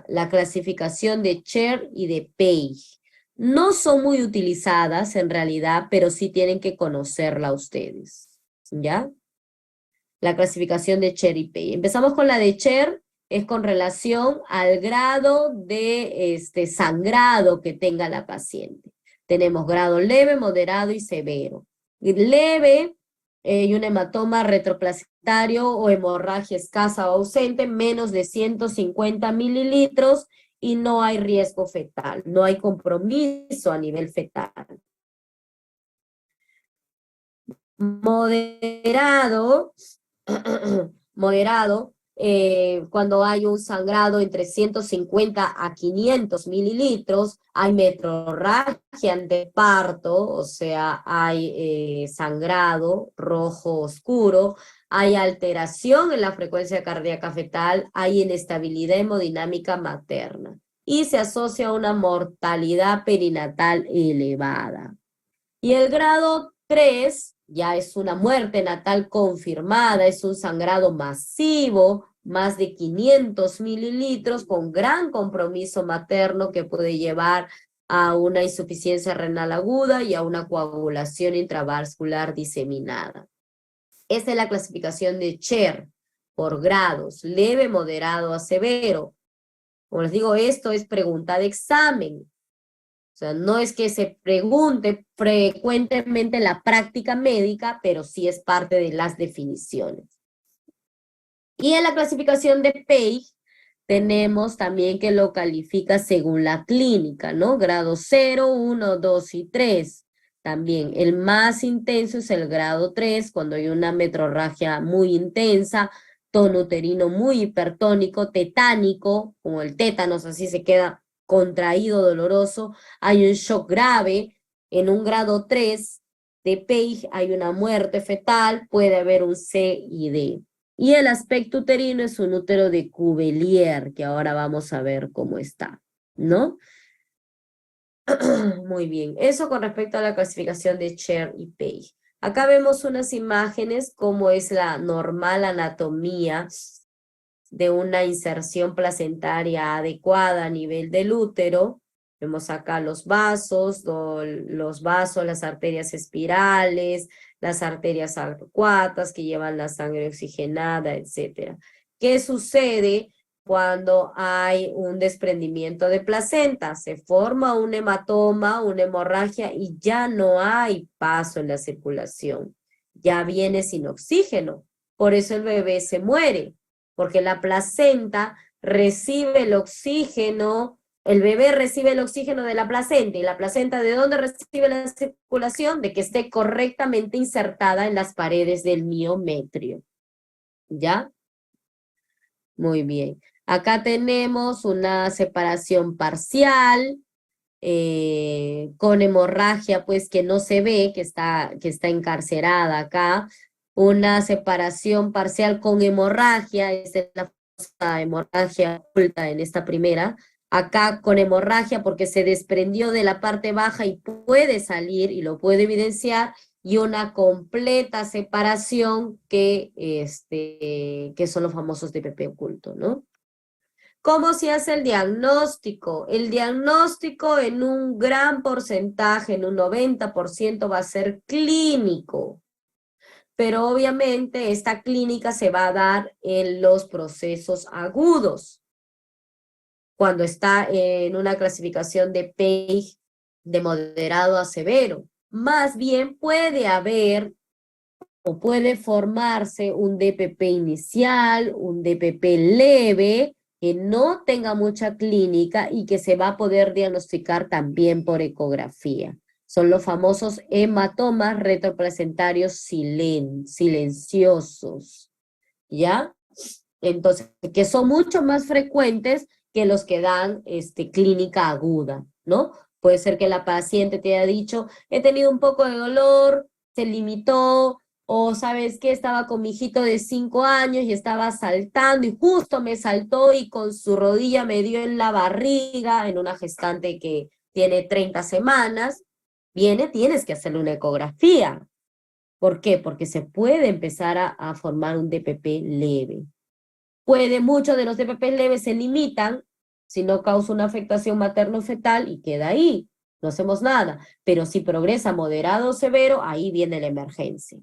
la clasificación de Cher y de Page. No son muy utilizadas en realidad, pero sí tienen que conocerla ustedes, ¿ya? La clasificación de Cher y Page. Empezamos con la de Cher, es con relación al grado de sangrado que tenga la paciente. Tenemos grado leve, moderado y severo. Leve y un hematoma retroplacentario o hemorragia escasa o ausente, menos de 150 mililitros, y no hay riesgo fetal, no hay compromiso a nivel fetal. Moderado, cuando hay un sangrado entre 150 a 500 mililitros, hay metrorragia de parto, o sea, hay sangrado rojo oscuro, hay alteración en la frecuencia cardíaca fetal, hay inestabilidad hemodinámica materna y se asocia a una mortalidad perinatal elevada. Y el grado 3 ya es una muerte natal confirmada, es un sangrado masivo, más de 500 mililitros, con gran compromiso materno que puede llevar a una insuficiencia renal aguda y a una coagulación intravascular diseminada. Esta es la clasificación de Cher por grados, leve, moderado a severo. Como les digo, esto es pregunta de examen. O sea, no es que se pregunte frecuentemente en la práctica médica, pero sí es parte de las definiciones. Y en la clasificación de Page tenemos también que lo califica según la clínica, ¿no? Grado 0, 1, 2 y 3. También el más intenso es el grado 3, cuando hay una metrorragia muy intensa, tono uterino muy hipertónico, tetánico, como el tétanos, así se queda contraído, doloroso. Hay un shock grave. En un grado 3 de PEIG hay una muerte fetal, puede haber un CID. Y el aspecto uterino es un útero de Cuvelier, que ahora vamos a ver cómo está, ¿no? Muy bien, eso con respecto a la clasificación de Sher y Page. Acá vemos unas imágenes como es la normal anatomía de una inserción placentaria adecuada a nivel del útero. Vemos acá los vasos, las arterias espirales, las arterias arcuatas que llevan la sangre oxigenada, etc. ¿Qué sucede cuando hay un desprendimiento de placenta? Se forma un hematoma, una hemorragia y ya no hay paso en la circulación. Ya viene sin oxígeno. Por eso el bebé se muere, porque la placenta recibe el oxígeno, el bebé recibe el oxígeno de la placenta. ¿Y la placenta de dónde recibe la circulación? De que esté correctamente insertada en las paredes del miometrio. ¿Ya? Muy bien. Acá tenemos una separación parcial, con hemorragia, pues que no se ve, que está encarcerada acá. Una separación parcial con hemorragia, esta es la hemorragia oculta en esta primera. Acá con hemorragia porque se desprendió de la parte baja y puede salir y lo puede evidenciar, y una completa separación que son los famosos DPP oculto, ¿no? ¿Cómo se hace el diagnóstico? El diagnóstico en un gran porcentaje, en un 90%, va a ser clínico, pero obviamente esta clínica se va a dar en los procesos agudos, cuando está en una clasificación de PEIG de moderado a severo. Más bien puede haber o puede formarse un DPP inicial, un DPP leve, que no tenga mucha clínica y que se va a poder diagnosticar también por ecografía. Son los famosos hematomas retroplacentarios silenciosos, ¿ya? Entonces, que son mucho más frecuentes que los que dan clínica aguda, ¿no? Puede ser que la paciente te haya dicho, he tenido un poco de dolor, se limitó, o sabes que estaba con mi hijito de 5 años y estaba saltando y justo me saltó y con su rodilla me dio en la barriga, en una gestante que tiene 30 semanas, tienes que hacerle una ecografía. ¿Por qué? Porque se puede empezar a formar un DPP leve. Muchos de los DPP leves se limitan si no causa una afectación materno-fetal y queda ahí, no hacemos nada. Pero si progresa moderado o severo, ahí viene la emergencia.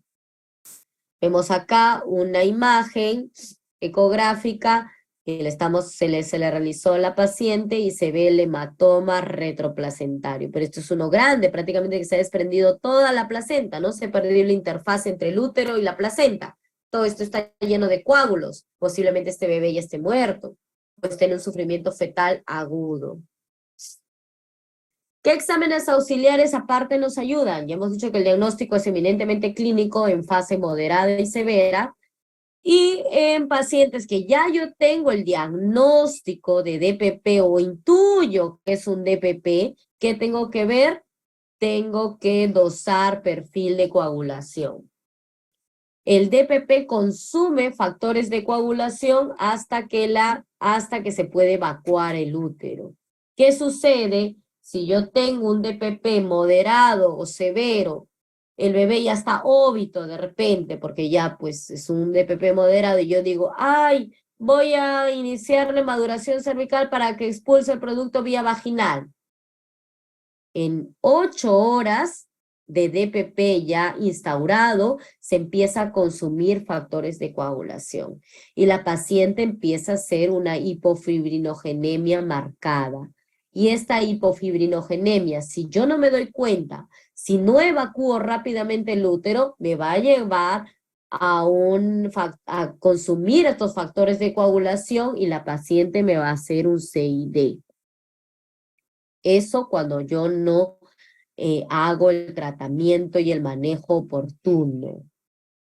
Vemos acá una imagen ecográfica que se le realizó a la paciente y se ve el hematoma retroplacentario. Pero esto es uno grande, prácticamente que se ha desprendido toda la placenta, ¿no? Se ha perdido la interfaz entre el útero y la placenta. Todo esto está lleno de coágulos. Posiblemente este bebé ya esté muerto, pues tiene un sufrimiento fetal agudo. ¿Qué exámenes auxiliares aparte nos ayudan? Ya hemos dicho que el diagnóstico es eminentemente clínico en fase moderada y severa. Y en pacientes que ya yo tengo el diagnóstico de DPP o intuyo que es un DPP, ¿qué tengo que ver? Tengo que dosar perfil de coagulación. El DPP consume factores de coagulación hasta que se puede evacuar el útero. ¿Qué sucede si yo tengo un DPP moderado o severo? El bebé ya está óbito de repente, porque ya pues es un DPP moderado y yo digo, ay, voy a iniciarle maduración cervical para que expulse el producto vía vaginal. En 8 horas de DPP ya instaurado, se empieza a consumir factores de coagulación y la paciente empieza a hacer una hipofibrinogenemia marcada. Y esta hipofibrinogenemia, si yo no me doy cuenta, si no evacúo rápidamente el útero, me va a llevar a consumir estos factores de coagulación y la paciente me va a hacer un CID. Eso cuando yo no hago el tratamiento y el manejo oportuno,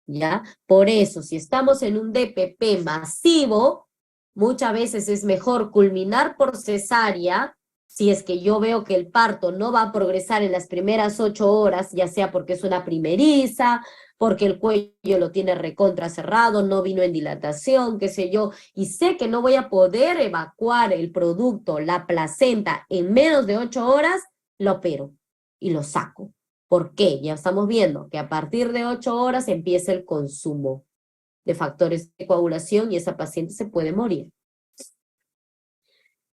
¿ya? Por eso, si estamos en un DPP masivo, muchas veces es mejor culminar por cesárea, si es que yo veo que el parto no va a progresar en las primeras 8 horas, ya sea porque es una primeriza, porque el cuello lo tiene recontra cerrado, no vino en dilatación, qué sé yo, y sé que no voy a poder evacuar el producto, la placenta, en menos de 8 horas, lo opero y lo saco. ¿Por qué? Ya estamos viendo que a partir de 8 horas empieza el consumo de factores de coagulación y esa paciente se puede morir.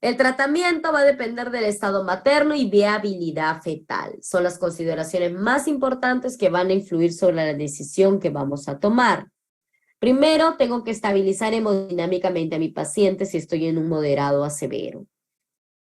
El tratamiento va a depender del estado materno y viabilidad fetal. Son las consideraciones más importantes que van a influir sobre la decisión que vamos a tomar. Primero, tengo que estabilizar hemodinámicamente a mi paciente si estoy en un moderado a severo.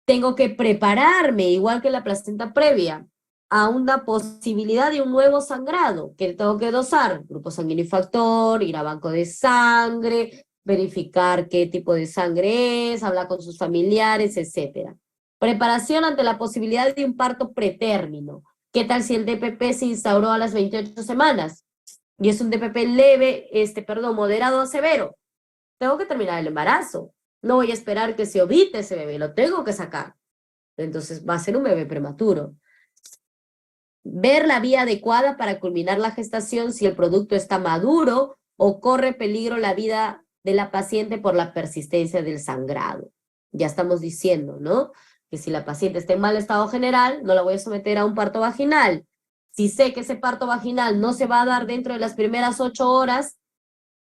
Tengo que prepararme, igual que la placenta previa, a una posibilidad de un nuevo sangrado, que tengo que dosar, grupo sanguíneo y factor, ir a banco de sangre, verificar qué tipo de sangre es, hablar con sus familiares, etc. Preparación ante la posibilidad de un parto pretérmino. ¿Qué tal si el DPP se instauró a las 28 semanas? Y es un DPP leve, moderado a severo. Tengo que terminar el embarazo. No voy a esperar que se ovite ese bebé, lo tengo que sacar. Entonces va a ser un bebé prematuro. Ver la vía adecuada para culminar la gestación si el producto está maduro o corre peligro la vida de la paciente por la persistencia del sangrado. Ya estamos diciendo, ¿no? Que si la paciente está en mal estado general, no la voy a someter a un parto vaginal. Si sé que ese parto vaginal no se va a dar dentro de las primeras 8 horas,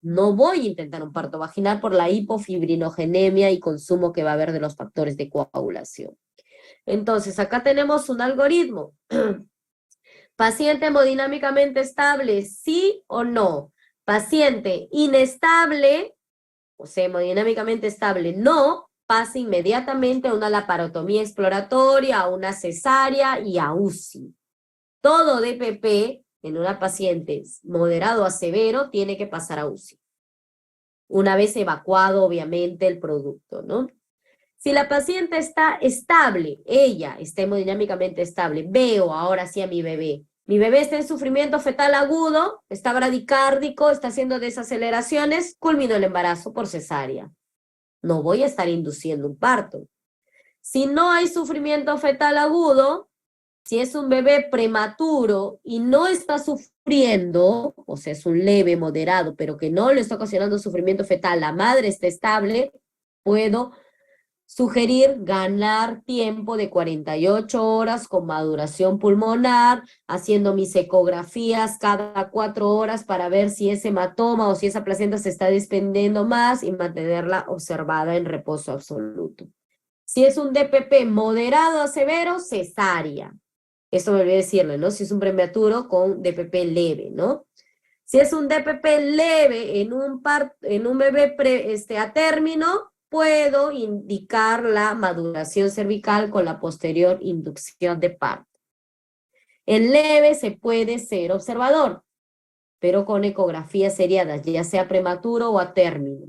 no voy a intentar un parto vaginal por la hipofibrinogenemia y consumo que va a haber de los factores de coagulación. Entonces, acá tenemos un algoritmo. Paciente hemodinámicamente estable, sí o no. Paciente inestable, o sea, hemodinámicamente estable, no, pasa inmediatamente a una laparotomía exploratoria, a una cesárea y a UCI. Todo DPP en una paciente moderado a severo tiene que pasar a UCI. Una vez evacuado, obviamente, el producto, ¿no? Si la paciente está estable, ella está hemodinámicamente estable, veo ahora sí a mi bebé está en sufrimiento fetal agudo, está bradicárdico, está haciendo desaceleraciones, culmino el embarazo por cesárea. No voy a estar induciendo un parto. Si no hay sufrimiento fetal agudo, si es un bebé prematuro y no está sufriendo, o sea, es un leve, moderado, pero que no le está ocasionando sufrimiento fetal, la madre está estable, puedo sugerir ganar tiempo de 48 horas con maduración pulmonar, haciendo mis ecografías cada 4 horas para ver si ese hematoma o si esa placenta se está desprendiendo más y mantenerla observada en reposo absoluto. Si es un DPP moderado a severo, cesárea. Esto me olvidé decirle, ¿no? Si es un prematuro con DPP leve, ¿no? Si es un DPP leve en un bebé a término, puedo indicar la maduración cervical con la posterior inducción de parto. En leve se puede ser observador, pero con ecografías seriadas, ya sea prematuro o a término.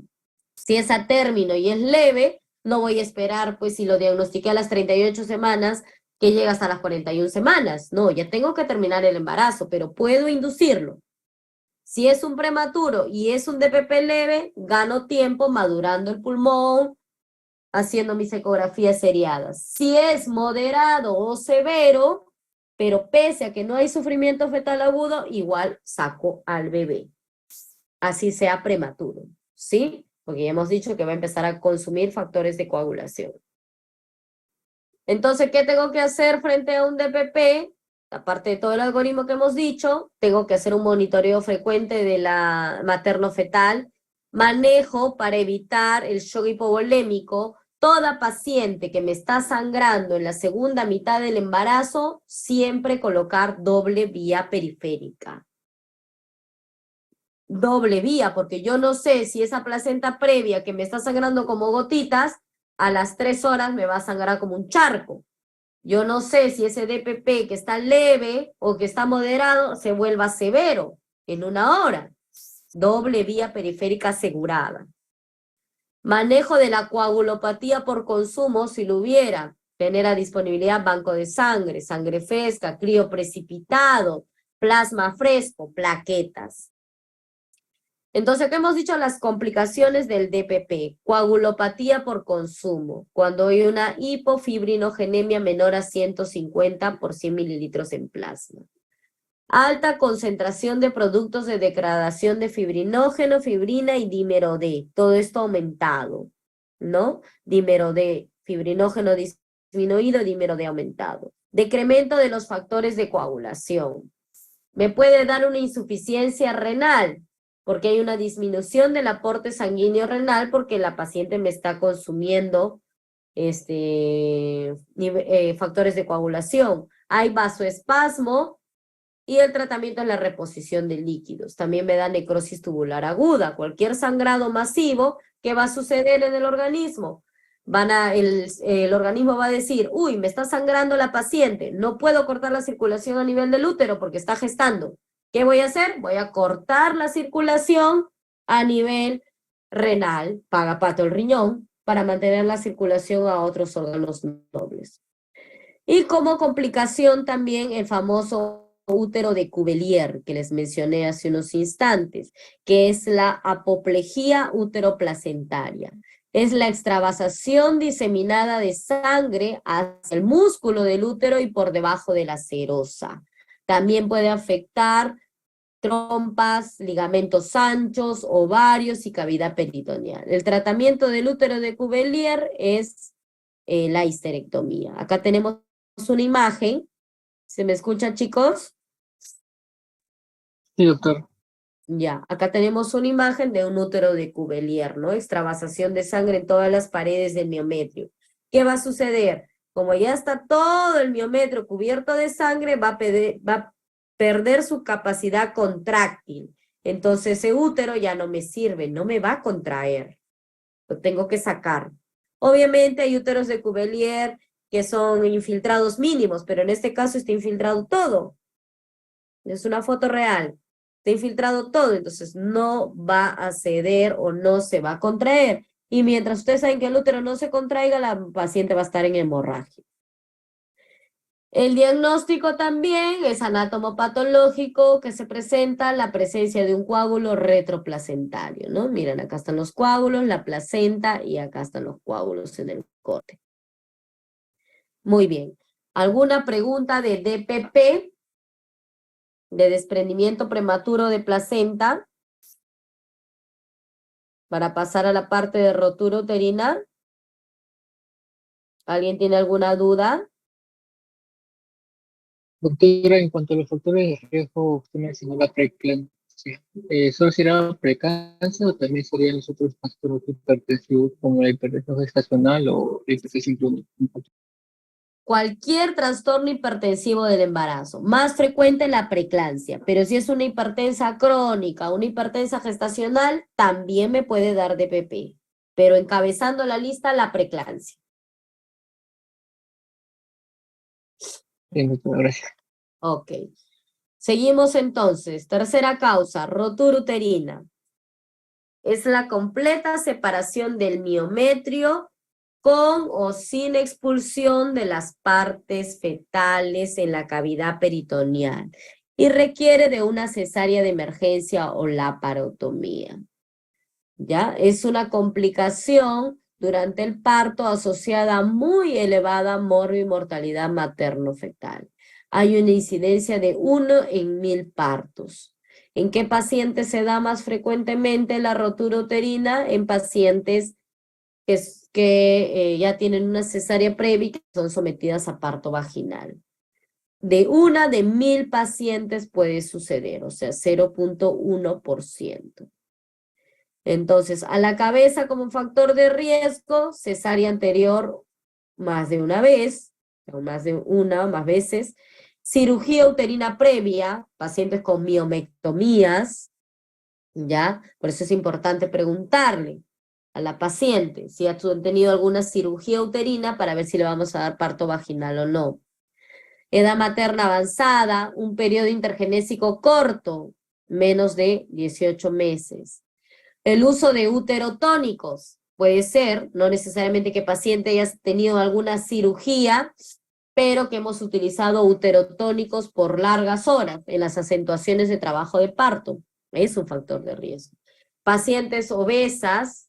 Si es a término y es leve, no voy a esperar, pues si lo diagnostiqué a las 38 semanas, que llega hasta las 41 semanas. No, ya tengo que terminar el embarazo, pero puedo inducirlo. Si es un prematuro y es un DPP leve, gano tiempo madurando el pulmón, haciendo mis ecografías seriadas. Si es moderado o severo, pero pese a que no hay sufrimiento fetal agudo, igual saco al bebé. Así sea prematuro, ¿sí? Porque ya hemos dicho que va a empezar a consumir factores de coagulación. Entonces, ¿qué tengo que hacer frente a un DPP? Aparte de todo el algoritmo que hemos dicho, tengo que hacer un monitoreo frecuente de la materno-fetal, manejo para evitar el shock hipovolémico. Toda paciente que me está sangrando en la segunda mitad del embarazo, siempre colocar doble vía periférica. Doble vía, porque yo no sé si esa placenta previa que me está sangrando como gotitas, a las 3 horas me va a sangrar como un charco. Yo no sé si ese DPP que está leve o que está moderado se vuelva severo en 1 hora. Doble vía periférica asegurada. Manejo de la coagulopatía por consumo si lo hubiera. genera disponibilidad banco de sangre, sangre fresca, crío precipitado, plasma fresco, plaquetas. Entonces, ¿qué hemos dicho? Las complicaciones del DPP, coagulopatía por consumo, cuando hay una hipofibrinogenemia menor a 150 por 100 mililitros en plasma. Alta concentración de productos de degradación de fibrinógeno, fibrina y dímero D. Todo esto aumentado, ¿no? Dímero D, fibrinógeno disminuido, dímero D aumentado. Decremento de los factores de coagulación. Me puede dar una insuficiencia renal, porque hay una disminución del aporte sanguíneo renal porque la paciente me está consumiendo factores de coagulación. Hay vasoespasmo y el tratamiento es la reposición de líquidos. También me da necrosis tubular aguda. Cualquier sangrado masivo, ¿qué va a suceder en el organismo? El organismo va a decir, uy, me está sangrando la paciente, no puedo cortar la circulación a nivel del útero porque está gestando. ¿Qué voy a hacer? Voy a cortar la circulación a nivel renal, paga pato el riñón, para mantener la circulación a otros órganos nobles. Y como complicación también el famoso útero de Cuvier, que les mencioné hace unos instantes, que es la apoplejía uteroplacentaria. Es la extravasación diseminada de sangre hacia el músculo del útero y por debajo de la serosa. También puede afectar trompas, ligamentos anchos, ovarios y cavidad peritoneal. El tratamiento del útero de Cuvier es la histerectomía. Acá tenemos una imagen. ¿Se me escuchan, chicos? Sí, doctor. Ya, acá tenemos una imagen de un útero de Cuvier, ¿no? Extravasación de sangre en todas las paredes del miometrio. ¿Qué va a suceder? Como ya está todo el miometrio cubierto de sangre, va a perder su capacidad contráctil. Entonces ese útero ya no me sirve, no me va a contraer. Lo tengo que sacar. Obviamente hay úteros de Cuvier que son infiltrados mínimos, pero en este caso está infiltrado todo. Es una foto real. Está infiltrado todo, entonces no va a ceder o no se va a contraer. Y mientras ustedes saben que el útero no se contraiga, la paciente va a estar en hemorragia. El diagnóstico también es anatomopatológico, que se presenta la presencia de un coágulo retroplacentario, ¿no? Miren, acá están los coágulos, la placenta, y acá están los coágulos en el corte. Muy bien. ¿Alguna pregunta de DPP? De desprendimiento prematuro de placenta, para pasar a la parte de rotura uterina. ¿Alguien tiene alguna duda? Doctora, en cuanto a los factores de riesgo, usted mencionó la preeclampsia. ¿Solo será preeclampsia o también serían los otros factores hipertensivos como la hipertensión gestacional o la hipertensión crónica? Cualquier trastorno hipertensivo del embarazo, más frecuente la preeclampsia, pero si es una hipertensa crónica, una hipertensa gestacional, también me puede dar DPP, pero encabezando la lista la preeclampsia. Bien, doctora, gracias. Ok. Seguimos entonces. Tercera causa, rotura uterina. Es la completa separación del miometrio con o sin expulsión de las partes fetales en la cavidad peritoneal y requiere de una cesárea de emergencia o laparotomía. ¿Ya? Es una complicación durante el parto asociada a muy elevada mortalidad materno-fetal. Hay una incidencia de 1 en 1000 partos. ¿En qué pacientes se da más frecuentemente la rotura uterina? En pacientes que ya tienen una cesárea previa y que son sometidas a parto vaginal. De 1 de 1000 pacientes puede suceder, o sea, 0.1%. Entonces, a la cabeza como factor de riesgo, cesárea anterior más de una vez, o más de una o más veces, cirugía uterina previa, pacientes con miomectomías, ¿ya? Por eso es importante preguntarle a la paciente si ha tenido alguna cirugía uterina para ver si le vamos a dar parto vaginal o no. Edad materna avanzada, un periodo intergenésico corto, menos de 18 meses. El uso de uterotónicos, Puede ser, no necesariamente que el paciente haya tenido alguna cirugía, pero que hemos utilizado uterotónicos por largas horas en las acentuaciones de trabajo de parto. Es un factor de riesgo. Pacientes obesas,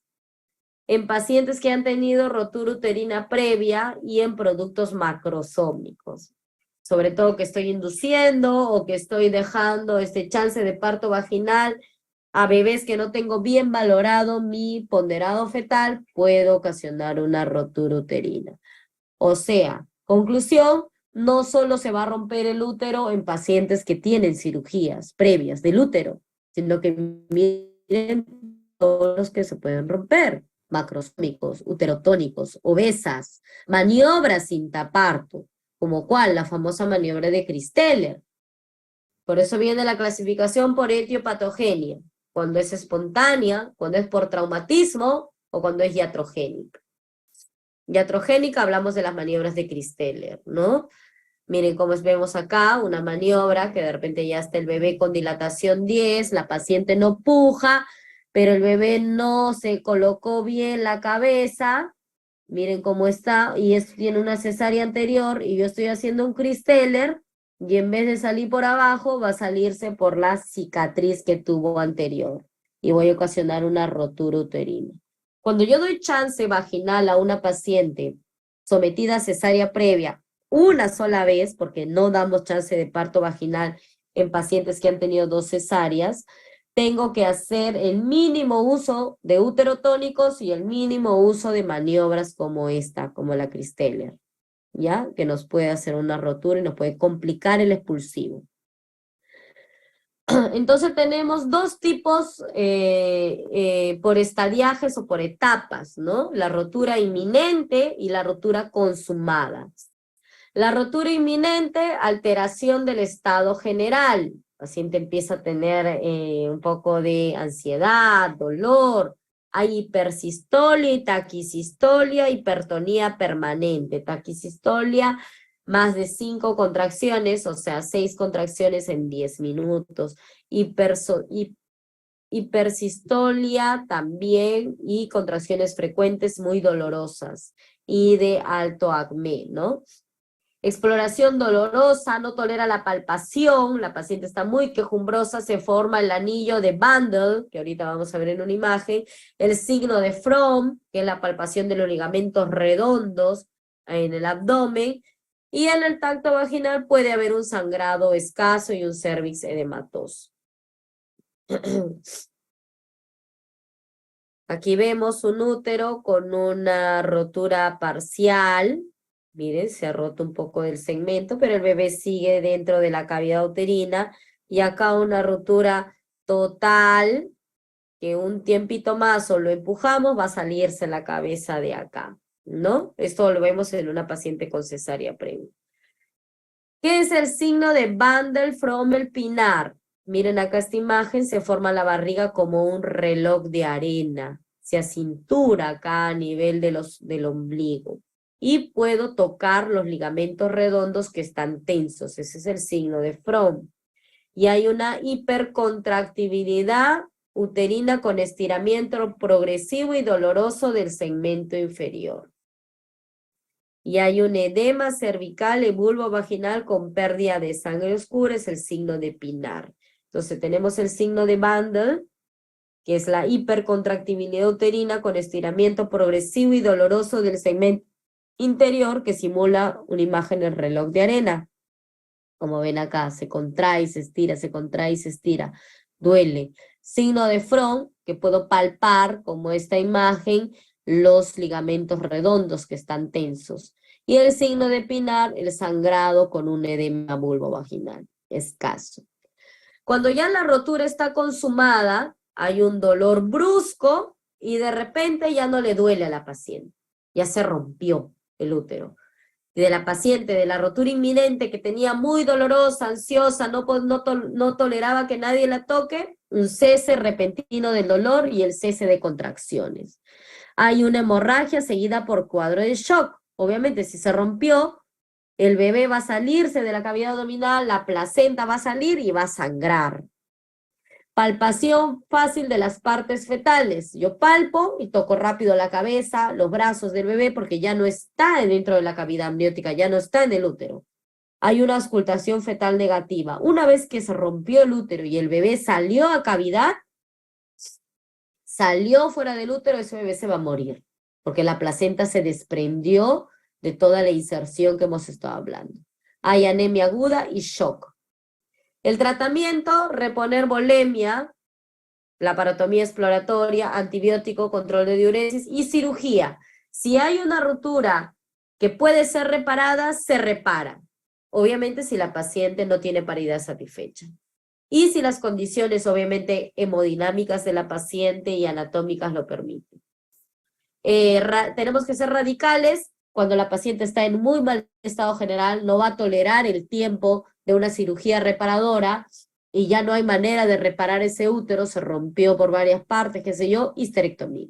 en pacientes que han tenido rotura uterina previa y en productos macrosómicos. Sobre todo que estoy induciendo o que estoy dejando este chance de parto vaginal a bebés que no tengo bien valorado mi ponderado fetal, puede ocasionar una rotura uterina. O sea, conclusión, no solo se va a romper el útero en pacientes que tienen cirugías previas del útero, sino que miren todos los que se pueden romper, macrosómicos, uterotónicos, obesas, maniobras sin taparto, como cuál, la famosa maniobra de Christeller. Por eso viene la clasificación por etiopatogenia, cuando es espontánea, cuando es por traumatismo o cuando es iatrogénica. Iatrogénica hablamos de las maniobras de Christeller, ¿no? Miren cómo vemos acá, una maniobra que de repente ya está el bebé con dilatación 10, la paciente no puja, pero el bebé no se colocó bien la cabeza, miren cómo está, y tiene una cesárea anterior, y yo estoy haciendo un Christeller, y en vez de salir por abajo, va a salirse por la cicatriz que tuvo anterior, y voy a ocasionar una rotura uterina. Cuando yo doy chance vaginal a una paciente sometida a cesárea previa una sola vez, porque no damos chance de parto vaginal en pacientes que han tenido 2 cesáreas, tengo que hacer el mínimo uso de uterotónicos y el mínimo uso de maniobras como esta, como la Christeller, ¿ya? Que nos puede hacer una rotura y nos puede complicar el expulsivo. Entonces tenemos 2 tipos por estadiajes o por etapas, ¿no? La rotura inminente y la rotura consumada. La rotura inminente, alteración del estado general. El paciente empieza a tener un poco de ansiedad, dolor. Hay hipersistolia y taquisistolia, hipertonía permanente. Taquisistolia, más de 5 contracciones, o sea, 6 contracciones en 10 minutos. Hipersistolia también y contracciones frecuentes muy dolorosas y de alto acné, ¿no? Exploración dolorosa, no tolera la palpación, la paciente está muy quejumbrosa, se forma el anillo de Bandel, que ahorita vamos a ver en una imagen, el signo de Fromm, que es la palpación de los ligamentos redondos en el abdomen, y en el tacto vaginal puede haber un sangrado escaso y un cervix edematoso. Aquí vemos un útero con una rotura parcial. Miren, se ha roto un poco del segmento, pero el bebé sigue dentro de la cavidad uterina. Y acá una rotura total, que un tiempito más o lo empujamos, va a salirse la cabeza de acá, ¿no? Esto lo vemos en una paciente con cesárea previa. ¿Qué es el signo de Bandel-Frommel-Pinar? Miren acá esta imagen, se forma la barriga como un reloj de arena. Se acintura acá a nivel del ombligo. Y puedo tocar los ligamentos redondos que están tensos. Ese es el signo de Fromm. Y hay una hipercontractibilidad uterina con estiramiento progresivo y doloroso del segmento inferior. Y hay un edema cervical y bulbo vaginal con pérdida de sangre oscura, es el signo de Pinar. Entonces tenemos el signo de Bandel, que es la hipercontractibilidad uterina con estiramiento progresivo y doloroso del segmento interior que simula una imagen del reloj de arena. Como ven acá, se contrae y se estira, se contrae y se estira. Duele. Signo de Fromm, que puedo palpar, como esta imagen, los ligamentos redondos que están tensos. Y el signo de Pinar, el sangrado con un edema vulvovaginal escaso. Cuando ya la rotura está consumada, hay un dolor brusco y de repente ya no le duele a la paciente. Ya se rompió el útero. Y de la paciente, de la rotura inminente que tenía muy dolorosa, ansiosa, no toleraba que nadie la toque, un cese repentino del dolor y el cese de contracciones. Hay una hemorragia seguida por cuadro de shock. Obviamente, si se rompió, el bebé va a salirse de la cavidad abdominal, la placenta va a salir y va a sangrar. Palpación fácil de las partes fetales. Yo palpo y toco rápido la cabeza, los brazos del bebé, porque ya no está dentro de la cavidad amniótica, ya no está en el útero. Hay una auscultación fetal negativa. Una vez que se rompió el útero y el bebé salió a cavidad, salió fuera del útero, ese bebé se va a morir, porque la placenta se desprendió de toda la inserción que hemos estado hablando. Hay anemia aguda y shock. El tratamiento, reponer volemia, laparotomía exploratoria, antibiótico, control de diuresis y cirugía. Si hay una rotura que puede ser reparada, se repara. Obviamente si la paciente no tiene paridad satisfecha. Y si las condiciones, obviamente, hemodinámicas de la paciente y anatómicas lo permiten. Tenemos que ser radicales cuando la paciente está en muy mal estado general, no va a tolerar el tiempo de una cirugía reparadora y ya no hay manera de reparar ese útero, se rompió por varias partes, qué sé yo, histerectomía.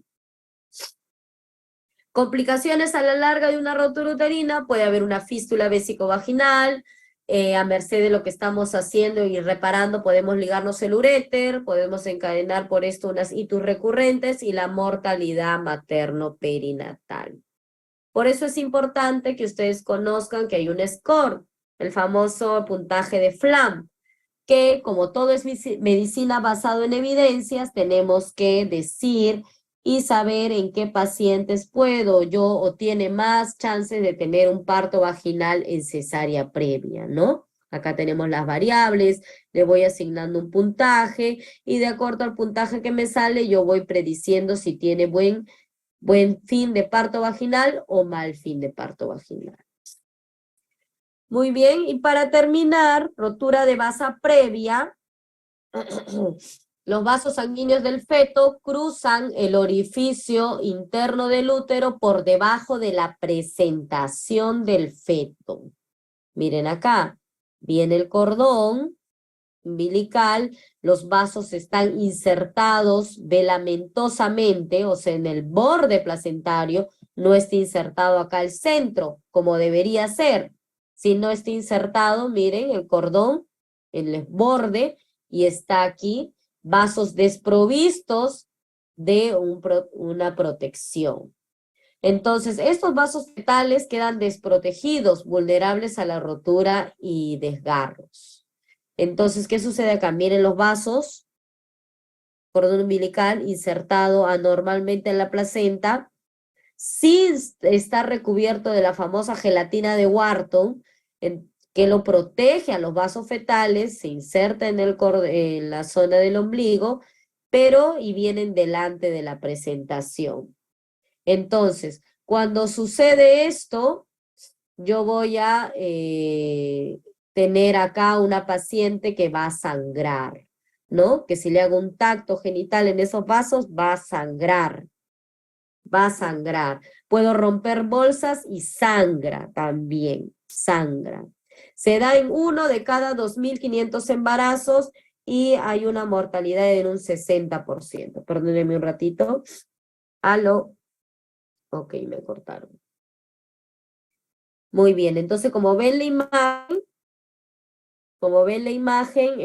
Complicaciones a la larga de una rotura uterina, puede haber una fístula vesicovaginal, a merced de lo que estamos haciendo y reparando, podemos ligarnos el uréter, podemos encadenar por esto unas itus recurrentes y la mortalidad materno-perinatal. Por eso es importante que ustedes conozcan que hay un score, el famoso puntaje de Flam, que como todo es medicina basado en evidencias, tenemos que decir y saber en qué pacientes puedo yo o tiene más chances de tener un parto vaginal en cesárea previa, ¿no? Acá tenemos las variables, le voy asignando un puntaje y de acuerdo al puntaje que me sale yo voy prediciendo si tiene buen fin de parto vaginal o mal fin de parto vaginal. Muy bien, y para terminar, rotura de vasa previa. Los vasos sanguíneos del feto cruzan el orificio interno del útero por debajo de la presentación del feto. Miren acá, viene el cordón umbilical, los vasos están insertados velamentosamente, o sea, en el borde placentario, no está insertado acá al centro, como debería ser. Si no está insertado, miren, el cordón en el borde y está aquí, vasos desprovistos de una protección. Entonces, estos vasos fetales quedan desprotegidos, vulnerables a la rotura y desgarros. Entonces, ¿qué sucede acá? Miren los vasos, cordón umbilical insertado anormalmente en la placenta, sin estar recubierto de la famosa gelatina de Wharton, que lo protege a los vasos fetales, se inserta en la zona del ombligo, pero y vienen delante de la presentación. Entonces, cuando sucede esto, yo voy a tener acá una paciente que va a sangrar, ¿no? Que si le hago un tacto genital en esos vasos, va a sangrar. Va a sangrar. Puedo romper bolsas y sangra también, sangra. Se da en 1 de cada 2.500 embarazos y hay una mortalidad en un 60%. Perdónenme un ratito. Aló. Ok, me cortaron. Muy bien, entonces como ven la imagen,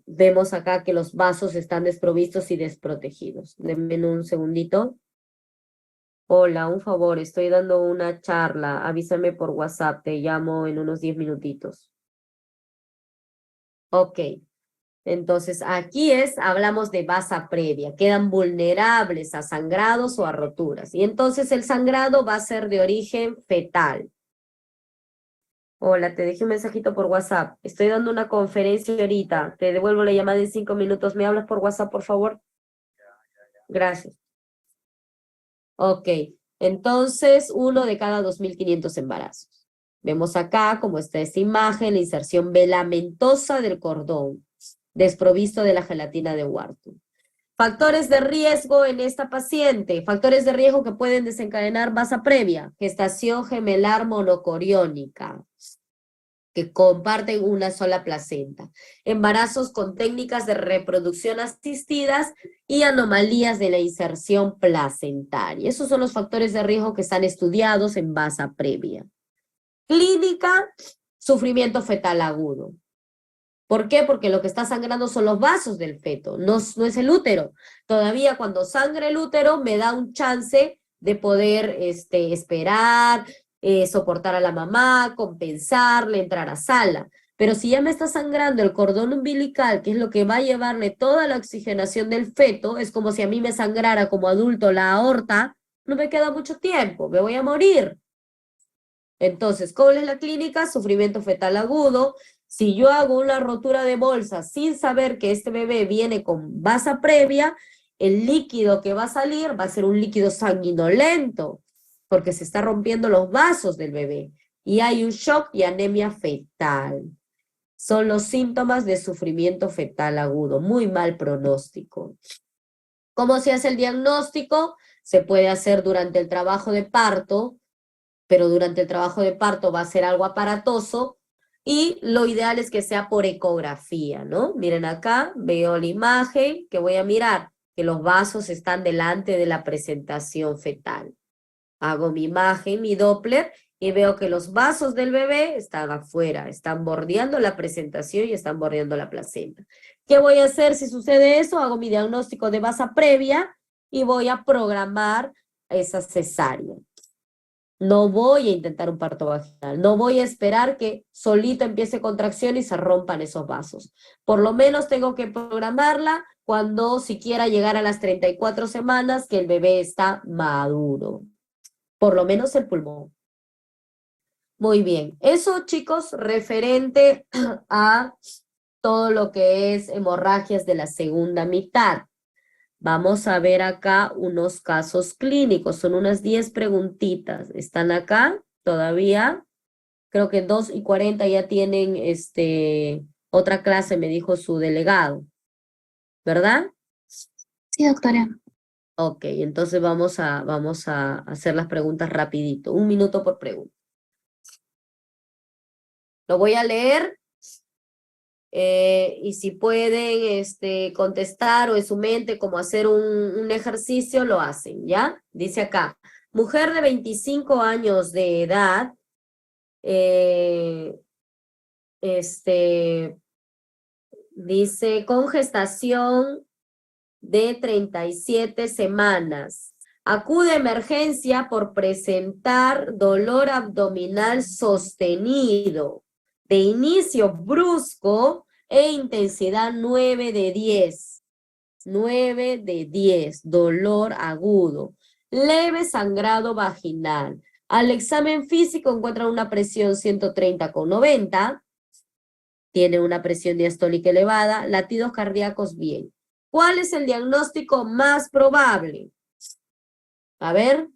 vemos acá que los vasos están desprovistos y desprotegidos. Denme un segundito. Hola, un favor, estoy dando una charla. Avísame por WhatsApp, te llamo en unos 10 minutitos. Ok, entonces aquí hablamos de vasa previa. Quedan vulnerables a sangrados o a roturas. Y entonces el sangrado va a ser de origen fetal. Hola, te dejé un mensajito por WhatsApp. Estoy dando una conferencia ahorita. Te devuelvo la llamada en 5 minutos. ¿Me hablas por WhatsApp, por favor? Gracias. Ok, entonces 1 de cada 2.500 embarazos. Vemos acá cómo está esta imagen, la inserción velamentosa del cordón, desprovisto de la gelatina de Wharton. Factores de riesgo en esta paciente. Factores de riesgo que pueden desencadenar vasa previa. Gestación gemelar monocoriónica, que comparten una sola placenta. Embarazos con técnicas de reproducción asistidas y anomalías de la inserción placentaria. Esos son los factores de riesgo que están estudiados en vasa previa. Clínica, sufrimiento fetal agudo. ¿Por qué? Porque lo que está sangrando son los vasos del feto, no es el útero. Todavía cuando sangre el útero me da un chance de poder esperar, soportar a la mamá, compensarle, entrar a sala. Pero si ya me está sangrando el cordón umbilical, que es lo que va a llevarle toda la oxigenación del feto, es como si a mí me sangrara como adulto la aorta, no me queda mucho tiempo, me voy a morir. Entonces, ¿cuál es la clínica? Sufrimiento fetal agudo. Si yo hago una rotura de bolsa sin saber que este bebé viene con vasa previa, el líquido que va a salir va a ser un líquido sanguinolento, porque se está rompiendo los vasos del bebé. Y hay un shock y anemia fetal. Son los síntomas de sufrimiento fetal agudo, muy mal pronóstico. ¿Cómo se hace el diagnóstico? Se puede hacer durante el trabajo de parto, pero durante el trabajo de parto va a ser algo aparatoso y lo ideal es que sea por ecografía, ¿no? Miren acá, veo la imagen que voy a mirar, que los vasos están delante de la presentación fetal. Hago mi imagen, mi Doppler, y veo que los vasos del bebé están afuera, están bordeando la presentación y están bordeando la placenta. ¿Qué voy a hacer si sucede eso? Hago mi diagnóstico de vasa previa y voy a programar esa cesárea. No voy a intentar un parto vaginal, no voy a esperar que solito empiece contracción y se rompan esos vasos. Por lo menos tengo que programarla cuando siquiera llegar a las 34 semanas que el bebé está maduro. Por lo menos el pulmón. Muy bien. Eso, chicos, referente a todo lo que es hemorragias de la segunda mitad. Vamos a ver acá unos casos clínicos. Son unas 10 preguntitas. ¿Están acá todavía? Creo que 2:40 ya tienen otra clase, me dijo su delegado. ¿Verdad? Sí, doctora. Ok, entonces vamos a hacer las preguntas rapidito. 1 minuto por pregunta. Lo voy a leer y si pueden contestar o en su mente como hacer un ejercicio, lo hacen, ¿ya? Dice acá, mujer de 25 años de edad, dice con gestación de 37 semanas. Acude a emergencia por presentar dolor abdominal sostenido, de inicio brusco e intensidad 9 de 10. 9 de 10, dolor agudo. Leve sangrado vaginal. Al examen físico encuentran una presión 130/90. Tiene una presión diastólica elevada, latidos cardíacos bien. ¿Cuál es el diagnóstico más probable? A ver,